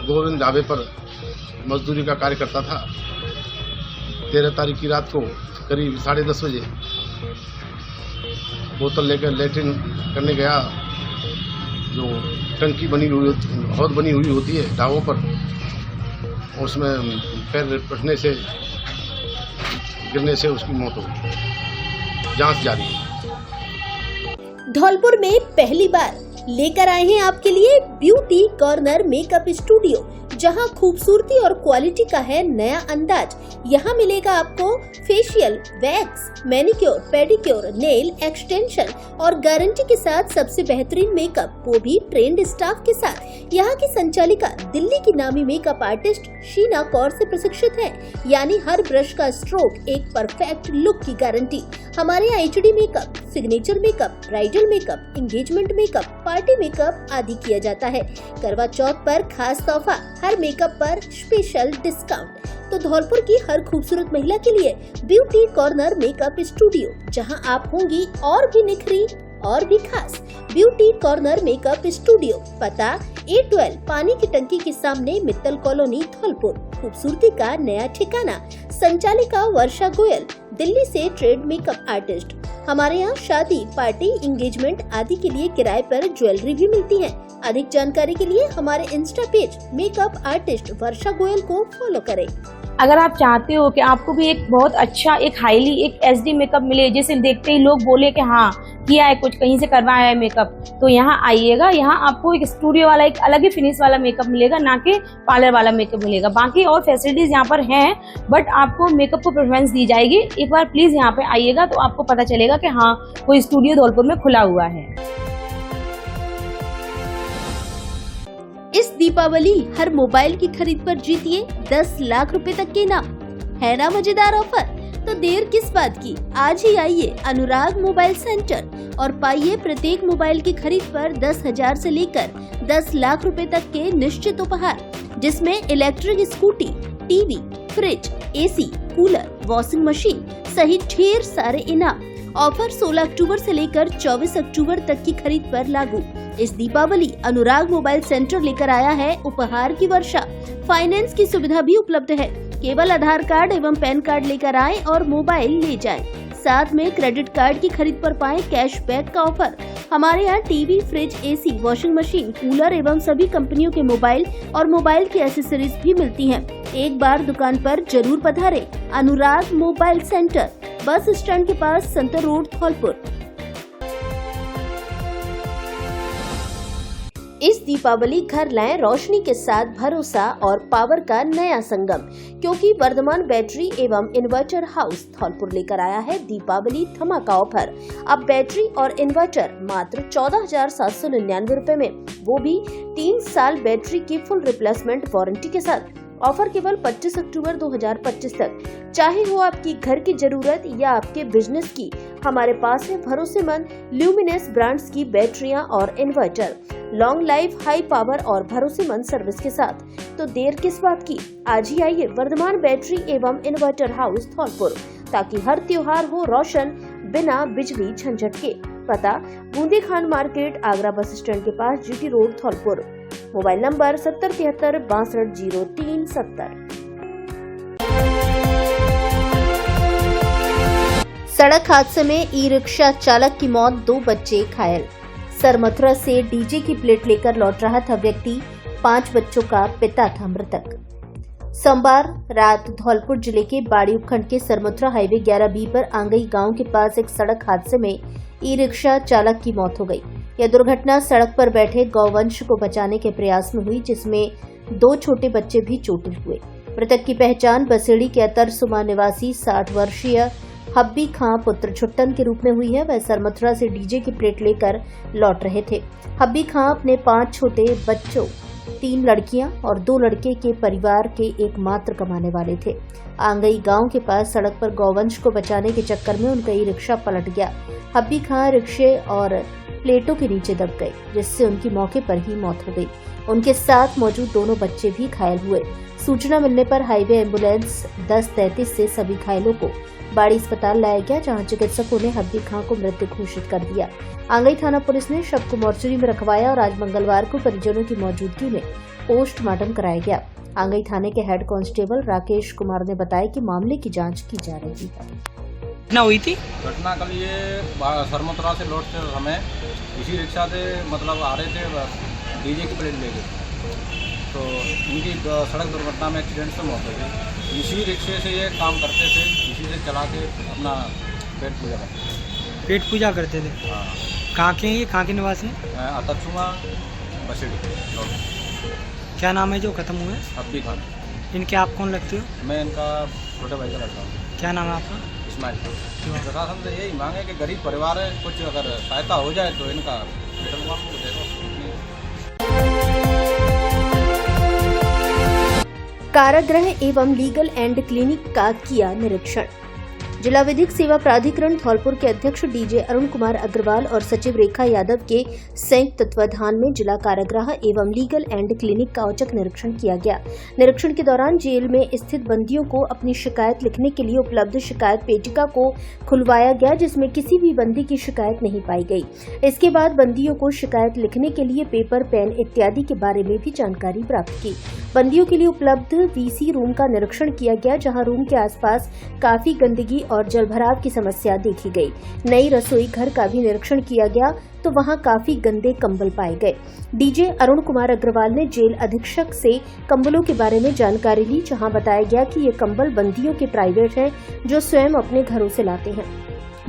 गोविंद ढाबे पर मजदूरी का कार्य करता था। 13 तारीख की रात को करीब 10:30 बजे बोतल लेकर लैट्रिन करने गया। जो टंकी बनी हुई हौद बनी हुई होती है ढाबों पर, उसमें पैर फटने से गिरने से उसकी मौत हो गई। जांच जारी है। धौलपुर में पहली बार लेकर आए हैं आपके लिए ब्यूटी कॉर्नर मेकअप स्टूडियो, जहां खूबसूरती और क्वालिटी का है नया अंदाज। यहाँ मिलेगा आपको facial, wax, manicure, pedicure, nail extension और गारंटी के साथ सबसे बेहतरीन मेकअप, वो भी ट्रेंड स्टाफ के साथ। यहाँ की संचालिका दिल्ली की नामी मेकअप आर्टिस्ट शीना कौर से प्रशिक्षित है, यानी हर ब्रश का स्ट्रोक एक परफेक्ट लुक की गारंटी। हमारे यहाँ HD makeup, signature makeup, bridal makeup, engagement makeup, party makeup आदि किया जाता है। करवा चौथ पर खास तोहफा, हर मेकअप पर स्पेशल डिस्काउंट। तो धौलपुर की हर खूबसूरत महिला के लिए ब्यूटी कॉर्नर मेकअप स्टूडियो, जहां आप होंगी और भी निखरी और भी खास। ब्यूटी कॉर्नर मेकअप स्टूडियो, पता A12 पानी की टंकी के सामने मित्तल कॉलोनी धौलपुर। खूबसूरती का नया ठिकाना। संचालिका वर्षा गोयल, दिल्ली से ट्रेड मेकअप आर्टिस्ट। हमारे यहाँ शादी, पार्टी, एंगेजमेंट आदि के लिए किराए पर ज्वेलरी भी मिलती है। अधिक जानकारी के लिए हमारे इंस्टा पेज मेकअप आर्टिस्ट वर्षा गोयल को फॉलो करें। अगर आप चाहते हो कि आपको भी एक बहुत अच्छा, एक हाईली, एक HD मेकअप मिले, जिसे देखते ही लोग बोले कि हाँ किया है, कुछ कहीं से करवाया है मेकअप, तो यहाँ आइएगा। यहाँ आपको एक स्टूडियो वाला, एक अलग ही फिनिश वाला मेकअप मिलेगा, ना कि पार्लर वाला मेकअप मिलेगा। बाकी और फैसिलिटीज यहाँ पर हैं, बट आपको मेकअप को प्रेफरेंस दी जाएगी। एक बार प्लीज यहाँ पे आइएगा तो आपको पता चलेगा कि हाँ कोई स्टूडियो धौलपुर में खुला हुआ है। इस दीपावली हर मोबाइल की खरीद पर जीतिए 10 लाख रुपए तक के इनाम। है ना मजेदार ऑफर? तो देर किस बात की, आज ही आइए अनुराग मोबाइल सेंटर और पाइए प्रत्येक मोबाइल की खरीद पर 10,000 से लेकर 10 लाख रुपए तक के निश्चित उपहार, जिसमें electric scooty, TV, fridge, AC, cooler, washing machine सहित ढेर सारे इनाम। ऑफर 16 अक्टूबर से लेकर 24 अक्टूबर तक की खरीद पर लागू। इस दीपावली अनुराग मोबाइल सेंटर लेकर आया है उपहार की वर्षा। फाइनेंस की सुविधा भी उपलब्ध है। केवल आधार कार्ड एवं पैन कार्ड लेकर आएं और मोबाइल ले जाएं। साथ में क्रेडिट कार्ड की खरीद पर पाएं कैशबैक का ऑफर। हमारे यहाँ TV, fridge, AC, washing machine, cooler एवं सभी कंपनियों के मोबाइल और मोबाइल की एसेसरीज भी मिलती हैं। एक बार दुकान पर जरूर पधारें। अनुराग मोबाइल सेंटर, बस स्टैंड के पास, संतर रोड, धौलपुर। इस दीपावली घर लाएं रोशनी के साथ भरोसा और पावर का नया संगम, क्योंकि वर्धमान बैटरी एवं इन्वर्टर हाउस धौलपुर लेकर आया है दीपावली धमाका ऑफर। अब बैटरी और इन्वर्टर मात्र 14,799 रुपए में, वो भी 3 साल बैटरी की फुल रिप्लेसमेंट वारंटी के साथ। ऑफर केवल 25 अक्टूबर 2025 तक। चाहे हो आपकी घर की जरूरत या आपके बिजनेस की, हमारे पास है भरोसेमंद ल्यूमिनस ब्रांड्स की बैटरियां और inverter, long life, high power और भरोसेमंद सर्विस के साथ। तो देर किस बात की, आज ही आइए वर्धमान बैटरी एवं इन्वर्टर हाउस धौलपुर, ताकि हर त्योहार हो रोशन बिना बिजली झंझट के। पता Bundi Khan market, Agra bus stand के पास, GT road, Dholpur. Mobile number 7073620370। सड़क हादसे में ई रिक्शा चालक की मौत, 2 बच्चे घायल। सरमथुरा से डीजे की प्लेट लेकर लौट रहा था व्यक्ति, 5 बच्चों का पिता था मृतक। सोमवार रात धौलपुर जिले के बाड़ी उपखंड के सरमथुरा हाईवे 11B पर आंगई गांव के पास एक सड़क हादसे में ई रिक्शा चालक की मौत हो गई। यह दुर्घटना सड़क पर बैठे गौवंश को बचाने के प्रयास में हुई, जिसमें 2 छोटे बच्चे भी चोटिल हुए। मृतक की पहचान बसेड़ी के अतरसुमा निवासी 60 वर्षीय हब्बी खां पुत्र छुट्टन के रूप में हुई है। वह सरमथुरा से डीजे की प्लेट लेकर लौट रहे थे। हब्बी खां अपने 5 छोटे बच्चों, 3 लड़कियां और 2 लड़के के परिवार के एकमात्र कमाने वाले थे। आंगई गांव के पास सड़क पर गौवंश को बचाने के चक्कर में उनका ई रिक्शा पलट गया। हब्बी खां रिक्शे और प्लेटों के नीचे दब गए, जिससे उनकी मौके पर ही मौत हो गई। उनके साथ मौजूद दोनों बच्चे भी घायल हुए। सूचना मिलने पर हाईवे एम्बुलेंस 1033 से सभी घायलों को बाड़ी अस्पताल लाया गया, जहां चिकित्सकों ने हब्बी खां को मृत घोषित कर दिया। आंगई थाना पुलिस ने शव को मोर्चरी में रखवाया और आज मंगलवार को परिजनों की मौजूदगी में पोस्टमार्टम कराया गया। आंगई थाने के हेड कांस्टेबल राकेश कुमार ने बताया कि मामले की जांच की जा रही है। घटना हुई थी? घटना कल ये सरमथुरा से लौटते समय इसी रिक्शा से मतलब आ रहे थे, डीजे की प्लेट लेके, तो इनकी सड़क दुर्घटना में एक्सीडेंट से मौत हो गई। इसी रिक्शे से ये काम करते थे, इसी से चला के अपना पेट पूजा करते थे। पेट पूजा करते थे? हाँ। कहाँ के हैं ये, कहाँ के निवासी हैं? अतरसुमा बसेड़ी। क्या नाम है जो खत्म हुए? हब्बी खान। इनके आप कौन लगते हो? मैं इनका छोटे भाई का लड़का हूँ। क्या नाम है आपका? इस्माइल खान। प्रशासन से यही मांगे कि गरीब परिवार है, कुछ अगर सहायता हो जाए तो इनका मुसलमान को दे दो। कारागृह एवं लीगल एंड क्लिनिक का किया निरीक्षण। जिला विधिक सेवा प्राधिकरण धौलपुर के अध्यक्ष डीजे अरुण कुमार अग्रवाल और सचिव रेखा यादव के संयुक्त तत्वाधान में जिला कारागृह एवं लीगल एंड क्लिनिक का औचक निरीक्षण किया गया। निरीक्षण के दौरान जेल में स्थित बंदियों को अपनी शिकायत लिखने के लिए उपलब्ध शिकायत पेटिका को खुलवाया गया, जिसमें किसी भी बंदी की शिकायत नहीं पाई गई। इसके बाद बंदियों को शिकायत लिखने के लिए पेपर, पेन इत्यादि के बारे में भी जानकारी प्राप्त की। बंदियों के लिए उपलब्ध वीसी रूम का निरीक्षण किया गया, जहां रूम के आसपास काफी गंदगी और जलभराव की समस्या देखी गई। नई रसोई घर का भी निरीक्षण किया गया तो वहां काफी गंदे कंबल पाए गए। डीजे अरुण कुमार अग्रवाल ने जेल अधीक्षक से कंबलों के बारे में जानकारी ली, जहां बताया गया कि ये कंबल बंदियों के प्राइवेट हैं, जो स्वयं अपने घरों से लाते हैं।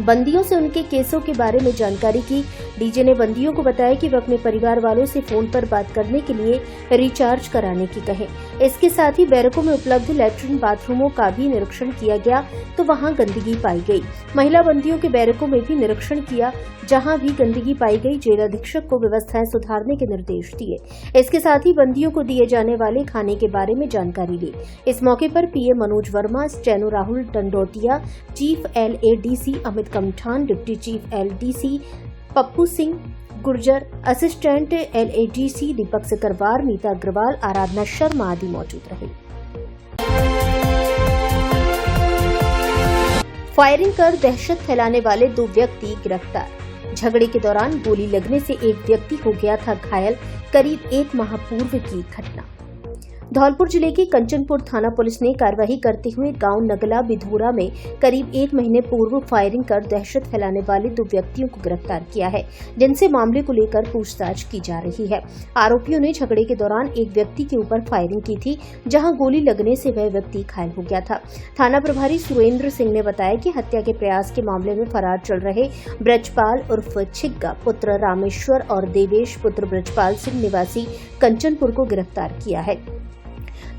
बंदियों से उनके केसों के बारे में जानकारी की। डीजे ने बंदियों को बताया कि वे अपने परिवार वालों से फोन पर बात करने के लिए रिचार्ज कराने की कहें। इसके साथ ही बैरकों में उपलब्ध लैट्रिन बाथरूमों का भी निरीक्षण किया गया तो वहां गंदगी पाई गई। महिला बंदियों के बैरकों में भी निरीक्षण किया, जहां भी गंदगी पाई गई। जेल अधीक्षक को व्यवस्थाएं सुधारने के निर्देश दिए। इसके साथ ही बंदियों को दिए जाने वाले खाने के बारे में जानकारी ली। इस मौके पर PA Manoj Verma, steno Rahul Dandotiya, chief LADC Amit Kamthan, deputy chief LDC Pappu Singh Gurjar, assistant LADC Deepak Sikarwar, Neeta Agarwal, Aradhana Sharma आदि मौजूद रहे। फायरिंग कर दहशत फैलाने वाले 2 व्यक्ति गिरफ्तार। झगड़े के दौरान गोली लगने से एक व्यक्ति हो गया था घायल। करीब 1 माह पूर्व की घटना। धौलपुर जिले की कंचनपुर थाना पुलिस ने कार्रवाई करते हुए गांव नगला बिधूरा में करीब 1 महीने पूर्व फायरिंग कर दहशत फैलाने वाले 2 व्यक्तियों को गिरफ्तार किया है, जिनसे मामले को लेकर पूछताछ की जा रही है। आरोपियों ने झगड़े के दौरान एक व्यक्ति के ऊपर फायरिंग की थी, जहां गोली लगने से वह व्यक्ति घायल हो गया था। थाना प्रभारी सुरेंद्र सिंह ने बताया कि हत्या के प्रयास के मामले में फरार चल रहे ब्रजपाल उर्फ छिग्गा पुत्र रामेश्वर और देवेश पुत्र ब्रजपाल सिंह निवासी कंचनपुर को गिरफ्तार किया है।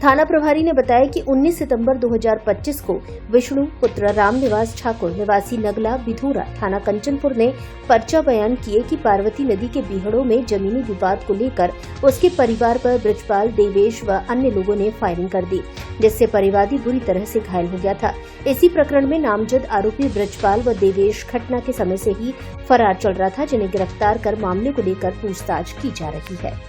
थाना प्रभारी ने बताया कि 19 सितंबर 2025 को विष्णु पुत्र रामनिवास ठाकुर निवासी नगला बिधूरा थाना कंचनपुर ने पर्चा बयान किए कि पार्वती नदी के बीहड़ों में जमीनी विवाद को लेकर उसके परिवार पर ब्रजपाल, देवेश व अन्य लोगों ने फायरिंग कर दी, जिससे परिवादी बुरी तरह से घायल हो गया था। इसी प्रकरण में नामजद आरोपी ब्रजपाल व देवेश घटना के समय से ही फरार चल रहा था, जिन्हें गिरफ्तार कर मामले को लेकर पूछताछ की जा रही है।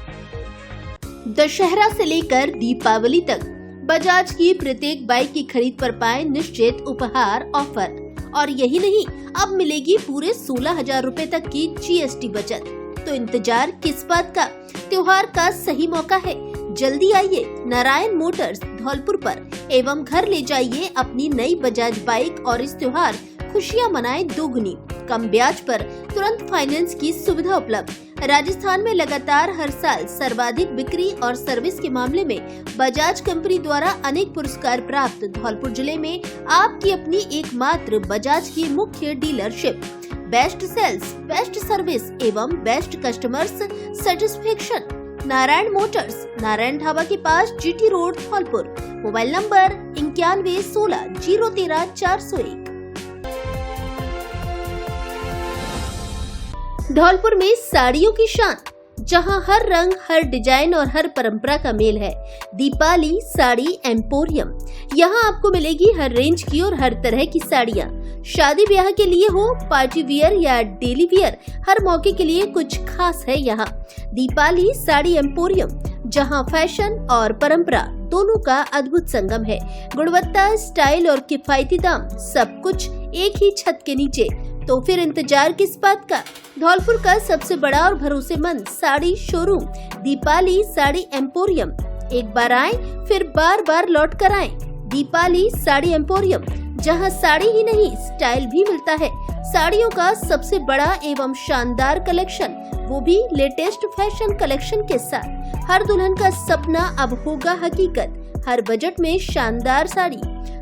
दशहरा से लेकर दीपावली तक बजाज की प्रत्येक बाइक की खरीद पर पाए निश्चित उपहार ऑफर। और यही नहीं, अब मिलेगी पूरे 16,000 रूपए तक की GST बचत। तो इंतजार किस बात का? त्योहार का सही मौका है। जल्दी आइए नारायण मोटर्स धौलपुर पर एवं घर ले जाइए अपनी नई बजाज बाइक और इस त्योहार खुशियां मनाएं दोगुनी। कम ब्याज पर तुरंत फाइनेंस की सुविधा उपलब्ध। राजस्थान में लगातार हर साल सर्वाधिक बिक्री और सर्विस के मामले में बजाज कंपनी द्वारा अनेक पुरस्कार प्राप्त धौलपुर जिले में आपकी अपनी एकमात्र बजाज की मुख्य dealership. Best sales, best service एवं best customers satisfaction. Narayan motors, Narayan dhaba के पास GT road Dholpur. Mobile number 9116013401। Dholpur में साड़ियों की शान, जहां हर रंग, हर डिजाइन और हर परंपरा का मेल है। दीपाली साड़ी एम्पोरियम। यहां आपको मिलेगी हर रेंज की और हर तरह की साड़ियां। शादी ब्याह के लिए हो, पार्टी वियर या डेली वियर, हर मौके के लिए कुछ खास है यहाँ। दीपाली साड़ी एम्पोरियम, जहां फैशन और परंपरा दोनों का अद्भुत संगम है। गुणवत्ता, स्टाइल और किफायती दाम, सब कुछ एक ही छत के नीचे। तो फिर इंतजार किस बात का? धौलपुर का सबसे बड़ा और भरोसेमंद साड़ी शोरूम दीपाली साड़ी एम्पोरियम। एक बार आएं, फिर बार बार लौट कर आएं। दीपाली साड़ी एम्पोरियम, जहां साड़ी ही नहीं स्टाइल भी मिलता है। साड़ियों का सबसे बड़ा एवं शानदार कलेक्शन, वो भी लेटेस्ट फैशन कलेक्शन के साथ। हर दुल्हन का सपना अब होगा हकीकत। हर बजट में शानदार साड़ी।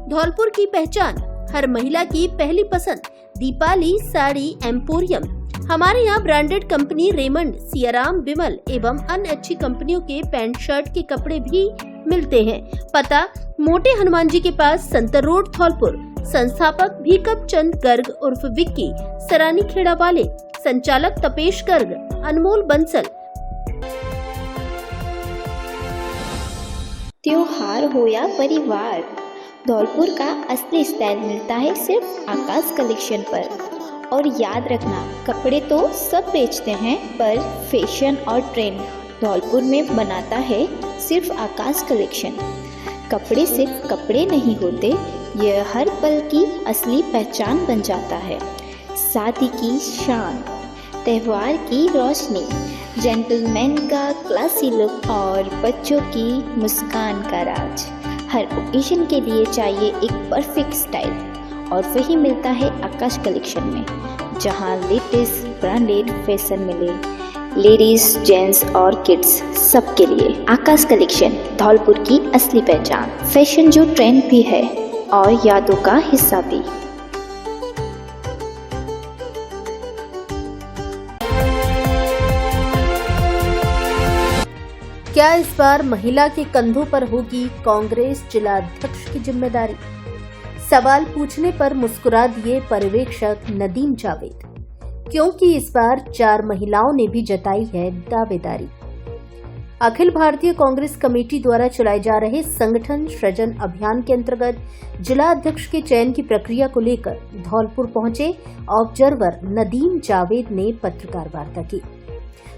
धौलपुर की पहचान, हर महिला की पहली पसंद। दीपाली साड़ी एम्पोरियम। हमारे यहाँ ब्रांडेड कंपनी रेमंड, सियाराम, विमल एवं अन्य अच्छी कंपनियों के पैंट शर्ट के कपड़े भी मिलते हैं। पता मोटे हनुमान जी के पास, संतर रोड धौलपुर। संस्थापक भीकम चंद गर्ग उर्फ विक्की, सरानी खेड़ा वाले। संचालक तपेश गर्ग, अनमोल बंसल। त्योहार हो या परिवार, धौलपुर का असली स्टाइल मिलता है सिर्फ आकाश कलेक्शन पर। और याद रखना, कपड़े तो सब बेचते हैं, पर फैशन और ट्रेंड धौलपुर में बनाता है सिर्फ आकाश कलेक्शन। कपड़े सिर्फ कपड़े नहीं होते, यह हर पल की असली पहचान बन जाता है। शादी की शान, त्योहार की रोशनी, जेंटलमैन का क्लासी लुक और बच्चों की मुस्कान का राज। हर ओकेजन के लिए चाहिए एक परफेक्ट स्टाइल, और वही मिलता है आकाश कलेक्शन में, जहां लेटेस्ट ब्रांडेड फैशन मिले। लेडीज, जेंट्स और किड्स सबके लिए आकाश कलेक्शन धौलपुर की असली पहचान। फैशन जो ट्रेंड भी है और यादों का हिस्सा भी। क्या इस बार महिला के कंधों पर होगी कांग्रेस जिला अध्यक्ष की जिम्मेदारी? सवाल पूछने पर मुस्कुरा दिए पर्यवेक्षक नदीम जावेद, क्योंकि इस बार 4 महिलाओं ने भी जताई है दावेदारी। अखिल भारतीय कांग्रेस कमेटी द्वारा चलाए जा रहे संगठन सृजन अभियान के अंतर्गत जिला अध्यक्ष के चयन की प्रक्रिया को लेकर धौलपुर पहुंचे ऑब्जर्वर नदीम जावेद ने पत्रकार वार्ता की,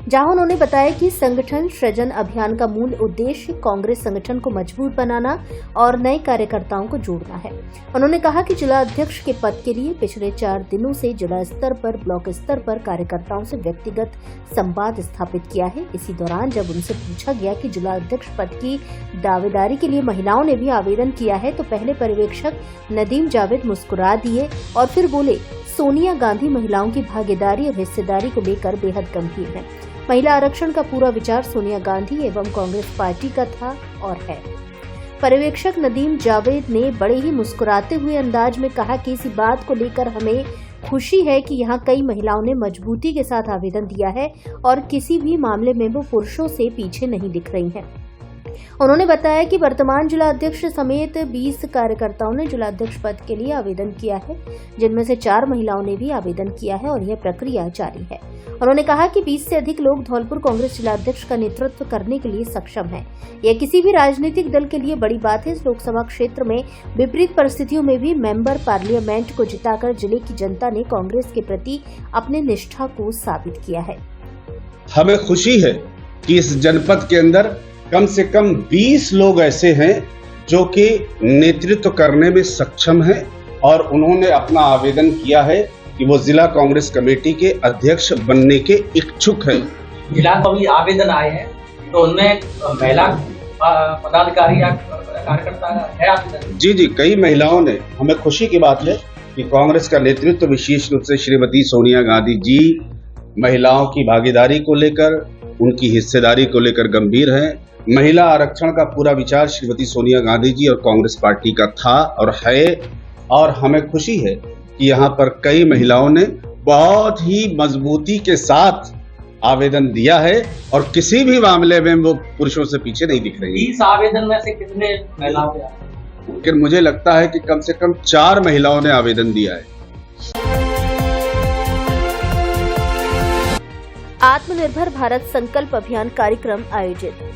जहां उन्होंने बताया कि संगठन सृजन अभियान का मूल उद्देश्य कांग्रेस संगठन को मजबूत बनाना और नए कार्यकर्ताओं को जोड़ना है। उन्होंने कहा कि जिला अध्यक्ष के पद के लिए पिछले 4 दिनों से जिला स्तर पर, ब्लॉक स्तर पर कार्यकर्ताओं से व्यक्तिगत संवाद स्थापित किया है। इसी दौरान जब उनसे पूछा गया कि जिला अध्यक्ष पद की दावेदारी के लिए महिलाओं ने भी आवेदन किया है, तो पहले पर्यवेक्षक नदीम जावेद मुस्कुरा दिए और फिर बोले, सोनिया गांधी महिलाओं की भागीदारी और हिस्सेदारी को लेकर बेहद गंभीर है। महिला आरक्षण का पूरा विचार सोनिया गांधी एवं कांग्रेस पार्टी का था और है। पर्यवेक्षक नदीम जावेद ने बड़े ही मुस्कुराते हुए अंदाज में कहा कि इसी बात को लेकर हमें खुशी है कि यहाँ कई महिलाओं ने मजबूती के साथ आवेदन दिया है और किसी भी मामले में वो पुरुषों से पीछे नहीं दिख रही हैं। उन्होंने बताया कि वर्तमान जिला अध्यक्ष समेत 20 कार्यकर्ताओं ने जिला अध्यक्ष पद के लिए आवेदन किया है, जिनमें से 4 महिलाओं ने भी आवेदन किया है और यह प्रक्रिया जारी है। उन्होंने कहा कि 20 से अधिक लोग धौलपुर कांग्रेस जिला अध्यक्ष का नेतृत्व करने के लिए सक्षम हैं। यह किसी भी राजनीतिक दल के लिए बड़ी बात है। इस लोकसभा क्षेत्र में विपरीत परिस्थितियों में भी मेंबर पार्लियामेंट को जिताकर जिले की जनता ने कांग्रेस के प्रति अपने निष्ठा को साबित किया है। हमें खुशी है कि इस जनपद के अंदर कम से कम 20 लोग ऐसे हैं जो कि नेतृत्व करने में सक्षम हैं और उन्होंने अपना आवेदन किया है कि वो जिला कांग्रेस कमेटी के अध्यक्ष बनने के इच्छुक हैं। जिला को भी आवेदन आए हैं, तो उनमें महिला पदाधिकारी या कार्यकर्ता है आवेदन? जी, कई महिलाओं ने, हमें खुशी की बात है कि कांग्रेस का नेतृत्व विशेष रूप से श्रीमती सोनिया गांधी जी महिलाओं की भागीदारी को लेकर, उनकी हिस्सेदारी को लेकर गंभीर है। महिला आरक्षण का पूरा विचार श्रीमती सोनिया गांधी जी और कांग्रेस पार्टी का था और है, और हमें खुशी है कि यहाँ पर कई महिलाओं ने बहुत ही मजबूती के साथ आवेदन दिया है और किसी भी मामले में वो पुरुषों से पीछे नहीं दिख रही। 20 आवेदन में से कितने महिलाओं के? लेकिन मुझे लगता है कि कम से कम 4 महिलाओं ने आवेदन दिया है। आत्मनिर्भर भारत संकल्प अभियान कार्यक्रम आयोजित।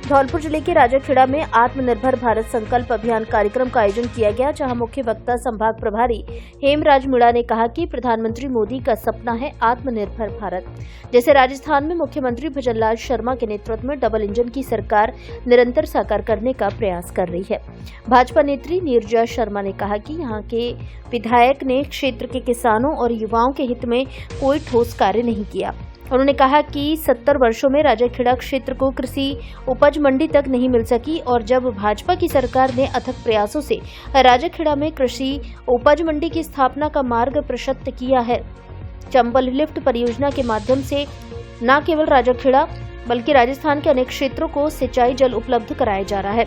धौलपुर जिले के राजाखेड़ा में आत्मनिर्भर भारत संकल्प अभियान कार्यक्रम का आयोजन किया गया, जहां मुख्य वक्ता संभाग प्रभारी हेमराज मीणा ने कहा कि प्रधानमंत्री मोदी का सपना है आत्मनिर्भर भारत। जैसे राजस्थान में मुख्यमंत्री भजनलाल शर्मा के नेतृत्व में डबल इंजन की सरकार निरंतर साकार करने का प्रयास कर रही है। भाजपा नेत्री नीरजा शर्मा ने कहा कि यहाँ के विधायक ने क्षेत्र के किसानों और युवाओं के हित में कोई ठोस कार्य नहीं किया। उन्होंने कहा कि 70 वर्षों में राजाखेड़ा क्षेत्र को कृषि उपज मंडी तक नहीं मिल सकी, और जब भाजपा की सरकार ने अथक प्रयासों से राजाखेड़ा में कृषि उपज मंडी की स्थापना का मार्ग प्रशस्त किया है। चंबल लिफ्ट परियोजना के माध्यम से न केवल राजाखेड़ा बल्कि राजस्थान के अनेक क्षेत्रों को सिंचाई जल उपलब्ध कराया जा रहा है।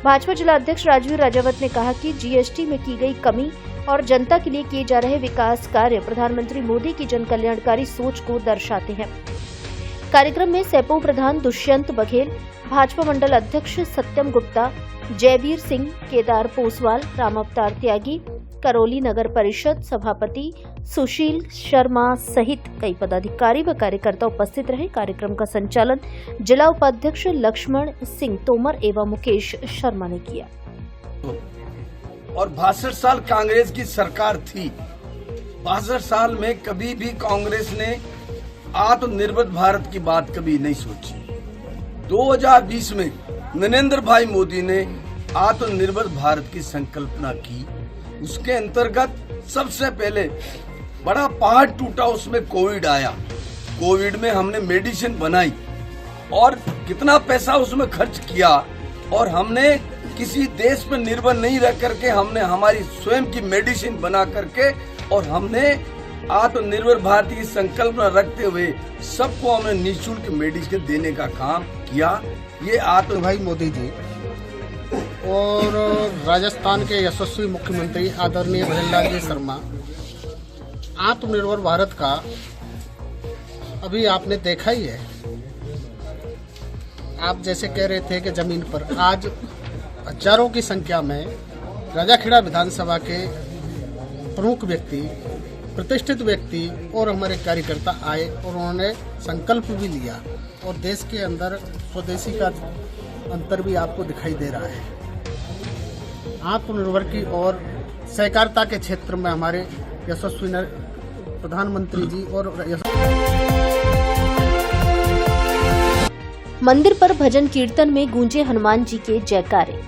भाजपा जिला अध्यक्ष राजवीर राजावत ने कहा कि जीएसटी में की गई कमी और जनता के लिए किए जा रहे विकास कार्य प्रधानमंत्री मोदी की जन कल्याणकारी सोच को दर्शाते हैं। कार्यक्रम में सेपो प्रधान दुष्यंत बघेल, भाजपा मंडल अध्यक्ष सत्यम गुप्ता, जयवीर सिंह, केदार पोसवाल, राम अवतार त्यागी, करौली नगर परिषद सभापति सुशील शर्मा सहित कई पदाधिकारी व कार्यकर्ता उपस्थित रहे। कार्यक्रम का संचालन जिला उपाध्यक्ष लक्ष्मण सिंह तोमर एवं मुकेश शर्मा ने किया। और 62 साल कांग्रेस की सरकार थी। 62 साल में कभी भी कांग्रेस ने आत्मनिर्भर भारत की बात कभी नहीं सोची। 2020 में नरेंद्र भाई मोदी ने आत्मनिर्भर भारत की संकल्पना की। उसके अंतर्गत सबसे पहले बड़ा पहाड़ टूटा, उसमें कोविड आया। कोविड में हमने मेडिसिन बनाई और कितना पैसा उसमें खर्च किया, और हमने किसी देश पर निर्भर नहीं रह करके हमने हमारी स्वयं की मेडिसिन बना करके, और हमने आत्मनिर्भर भारत की संकल्पना रखते हुए सबको हमने निःशुल्क मेडिसिन देने का काम किया। ये भाई मोदी जी और राजस्थान के यशस्वी मुख्यमंत्री आदरणीय भजनलाल जी शर्मा, आत्मनिर्भर भारत का अभी आपने देखा ही है। आप जैसे कह रहे थे कि जमीन पर आज हजारों की संख्या में राजाखेड़ा विधानसभा के प्रमुख व्यक्ति, प्रतिष्ठित व्यक्ति और हमारे कार्यकर्ता आए और उन्होंने संकल्प भी लिया, और देश के अंदर स्वदेशी का अंतर भी आपको दिखाई दे रहा है। आत्मनिर्भर की और सहकारिता के क्षेत्र में हमारे यशस्वी प्रधानमंत्री जी और मंदिर पर भजन कीर्तन में गूंजे हनुमान जी के जयकारे।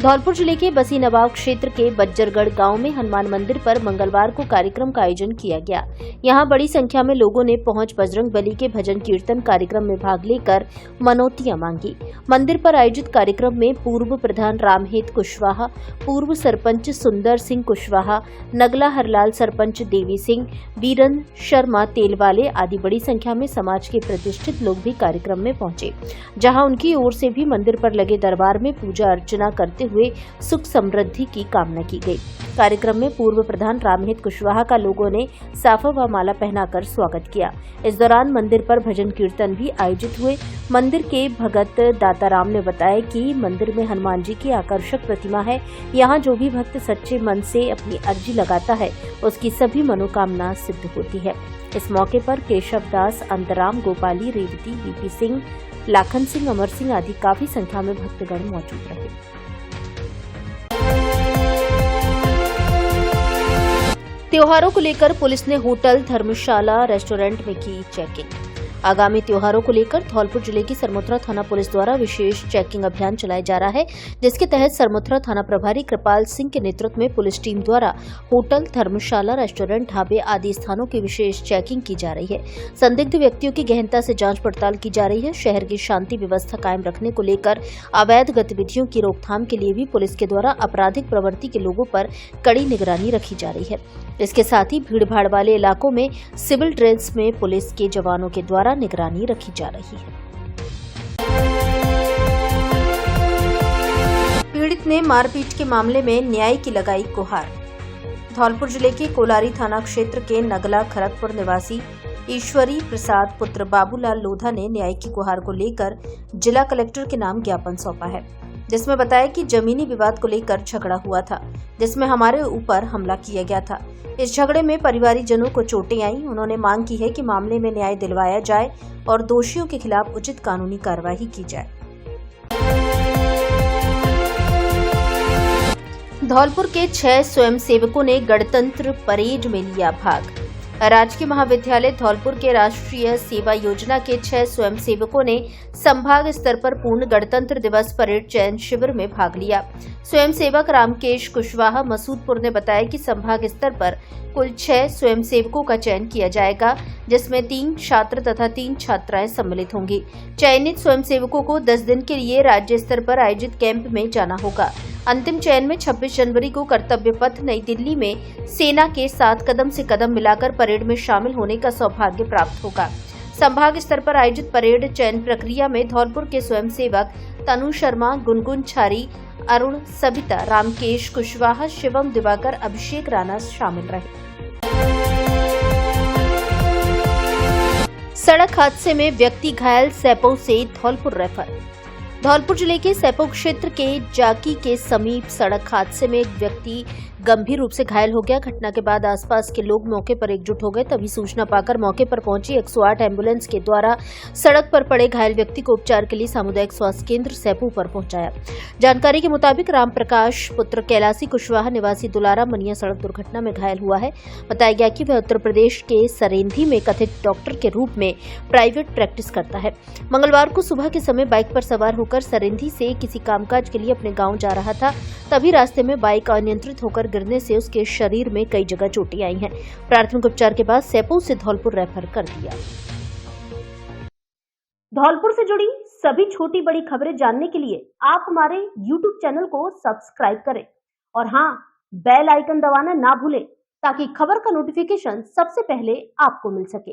धौलपुर जिले के बसी नवाब क्षेत्र के बज्जरगढ़ गांव में हनुमान मंदिर पर मंगलवार को कार्यक्रम का आयोजन किया गया। यहां बड़ी संख्या में लोगों ने पहुंच बजरंग बली के भजन कीर्तन कार्यक्रम में भाग लेकर मनौतियां मांगी। मंदिर पर आयोजित कार्यक्रम में पूर्व प्रधान रामहेत कुशवाहा, पूर्व सरपंच सुंदर सिंह कुशवाहा, नगला हरलाल सरपंच देवी सिंह, वीरन शर्मा तेलवाले आदि बड़ी संख्या में समाज के प्रतिष्ठित लोग भी कार्यक्रम में पहुंचे, जहां उनकी ओर से भी मंदिर पर लगे दरबार में पूजा अर्चना करते हुए सुख समृद्धि की कामना की गई। कार्यक्रम में पूर्व प्रधान रामहित कुशवाहा का लोगों ने साफा व माला पहनाकर स्वागत किया। इस दौरान मंदिर पर भजन कीर्तन भी आयोजित हुए। मंदिर के भगत दाताराम ने बताया कि मंदिर में हनुमान जी की आकर्षक प्रतिमा है। यहाँ जो भी भक्त सच्चे मन से अपनी अर्जी लगाता है उसकी सभी मनोकामना सिद्ध होती है। इस मौके पर केशव दास, अंतराम, गोपाली, रेवती, बीपी सिंह, लाखन सिंह, अमर सिंह आदि काफी संख्या में भक्तगण मौजूद रहे। त्योहारों को लेकर पुलिस ने होटल, धर्मशाला, रेस्टोरेंट में की चेकिंग। आगामी त्योहारों को लेकर धौलपुर जिले की सरमोत्रा थाना पुलिस द्वारा विशेष चेकिंग अभियान चलाया जा रहा है, जिसके तहत सरमोत्रा थाना प्रभारी कृपाल सिंह के नेतृत्व में पुलिस टीम द्वारा होटल, धर्मशाला, रेस्टोरेंट, ढाबे आदि स्थानों की विशेष चेकिंग की जा रही है। संदिग्ध व्यक्तियों की गहनता से जांच पड़ताल की जा रही है। शहर की शांति व्यवस्था कायम रखने को लेकर अवैध गतिविधियों की रोकथाम के लिए भी पुलिस के द्वारा आपराधिक प्रवृत्ति के लोगों पर कड़ी निगरानी रखी जा रही है। इसके साथ ही भीड़भाड़ वाले इलाकों में सिविल ड्रेस में पुलिस के जवानों के द्वारा निगरानी रखी जा रही है। पीड़ित ने मारपीट के मामले में न्याय की लगाई गुहार। धौलपुर जिले के कोलारी थाना क्षेत्र के नगला खरगपुर निवासी ईश्वरी प्रसाद पुत्र बाबूलाल लोधा ने न्याय की गुहार को लेकर जिला कलेक्टर के नाम ज्ञापन सौंपा है, जिसमें बताया कि जमीनी विवाद को लेकर झगड़ा हुआ था, जिसमें हमारे ऊपर हमला किया गया था। इस झगड़े में परिवारीजनों को चोटें आईं। उन्होंने मांग की है कि मामले में न्याय दिलवाया जाए और दोषियों के खिलाफ उचित कानूनी कार्रवाई की जाए। धौलपुर के 6 स्वयंसेवकों ने गणतंत्र परेड में लिया भाग। राजकीय महाविद्यालय धौलपुर के राष्ट्रीय सेवा योजना के 6 स्वयंसेवकों ने संभाग स्तर पर पूर्ण गणतंत्र दिवस परेड चयन शिविर में भाग लिया। स्वयंसेवक रामकेश कुशवाहा मसूदपुर ने बताया कि संभाग स्तर पर कुल 6 स्वयंसेवकों का चयन किया जाएगा, जिसमें 3 छात्र तथा 3 छात्राएं सम्मिलित होंगी। चयनित स्वयंसेवकों को 10 दिन के लिए राज्य स्तर पर आयोजित कैंप में जाना होगा। अंतिम चयन में 26 जनवरी को कर्तव्य पथ नई दिल्ली में सेना के साथ कदम से कदम मिलाकर परेड में शामिल होने का सौभाग्य प्राप्त होगा। संभाग स्तर पर आयोजित परेड चयन प्रक्रिया में धौलपुर के स्वयंसेवक तनु शर्मा, गुनगुन छारी, अरुण, सबिता, रामकेश कुशवाहा, शिवम दिवाकर, अभिषेक राणा शामिल रहे। सड़क हादसे में व्यक्ति घायल, सैपौ से धौलपुर रेफर। धौलपुर जिले के सैपौ क्षेत्र के जाकी के समीप सड़क हादसे में एक व्यक्ति गंभीर रूप से घायल हो गया। घटना के बाद आसपास के लोग मौके पर एकजुट हो गए। तभी सूचना पाकर मौके पर पहुंची 108 एम्बुलेंस के द्वारा सड़क पर पड़े घायल व्यक्ति को उपचार के लिए सामुदायिक स्वास्थ्य केंद्र सैपौ पर पहुंचाया। जानकारी के मुताबिक राम प्रकाश पुत्र कैलासी कुशवाहा निवासी दुलारा मनिया सड़क दुर्घटना में घायल हुआ है। बताया गया कि वह उत्तर प्रदेश के सरेंधी में कथित डॉक्टर के रूप में प्राइवेट प्रैक्टिस करता है। मंगलवार को सुबह के समय बाइक पर सवार होकर सरेंधी से किसी कामकाज के लिए अपने गाँव जा रहा था। तभी रास्ते में बाइक अनियंत्रित होकर गिरने से उसके शरीर में कई जगह चोटें आई हैं। प्राथमिक उपचार के बाद सैपौ से धौलपुर रेफर कर दिया। धौलपुर से जुड़ी सभी छोटी बड़ी खबरें जानने के लिए आप हमारे YouTube चैनल को सब्सक्राइब करें और हाँ, बेल आइकन दबाना ना भूलें ताकि खबर का नोटिफिकेशन सबसे पहले आपको मिल सके।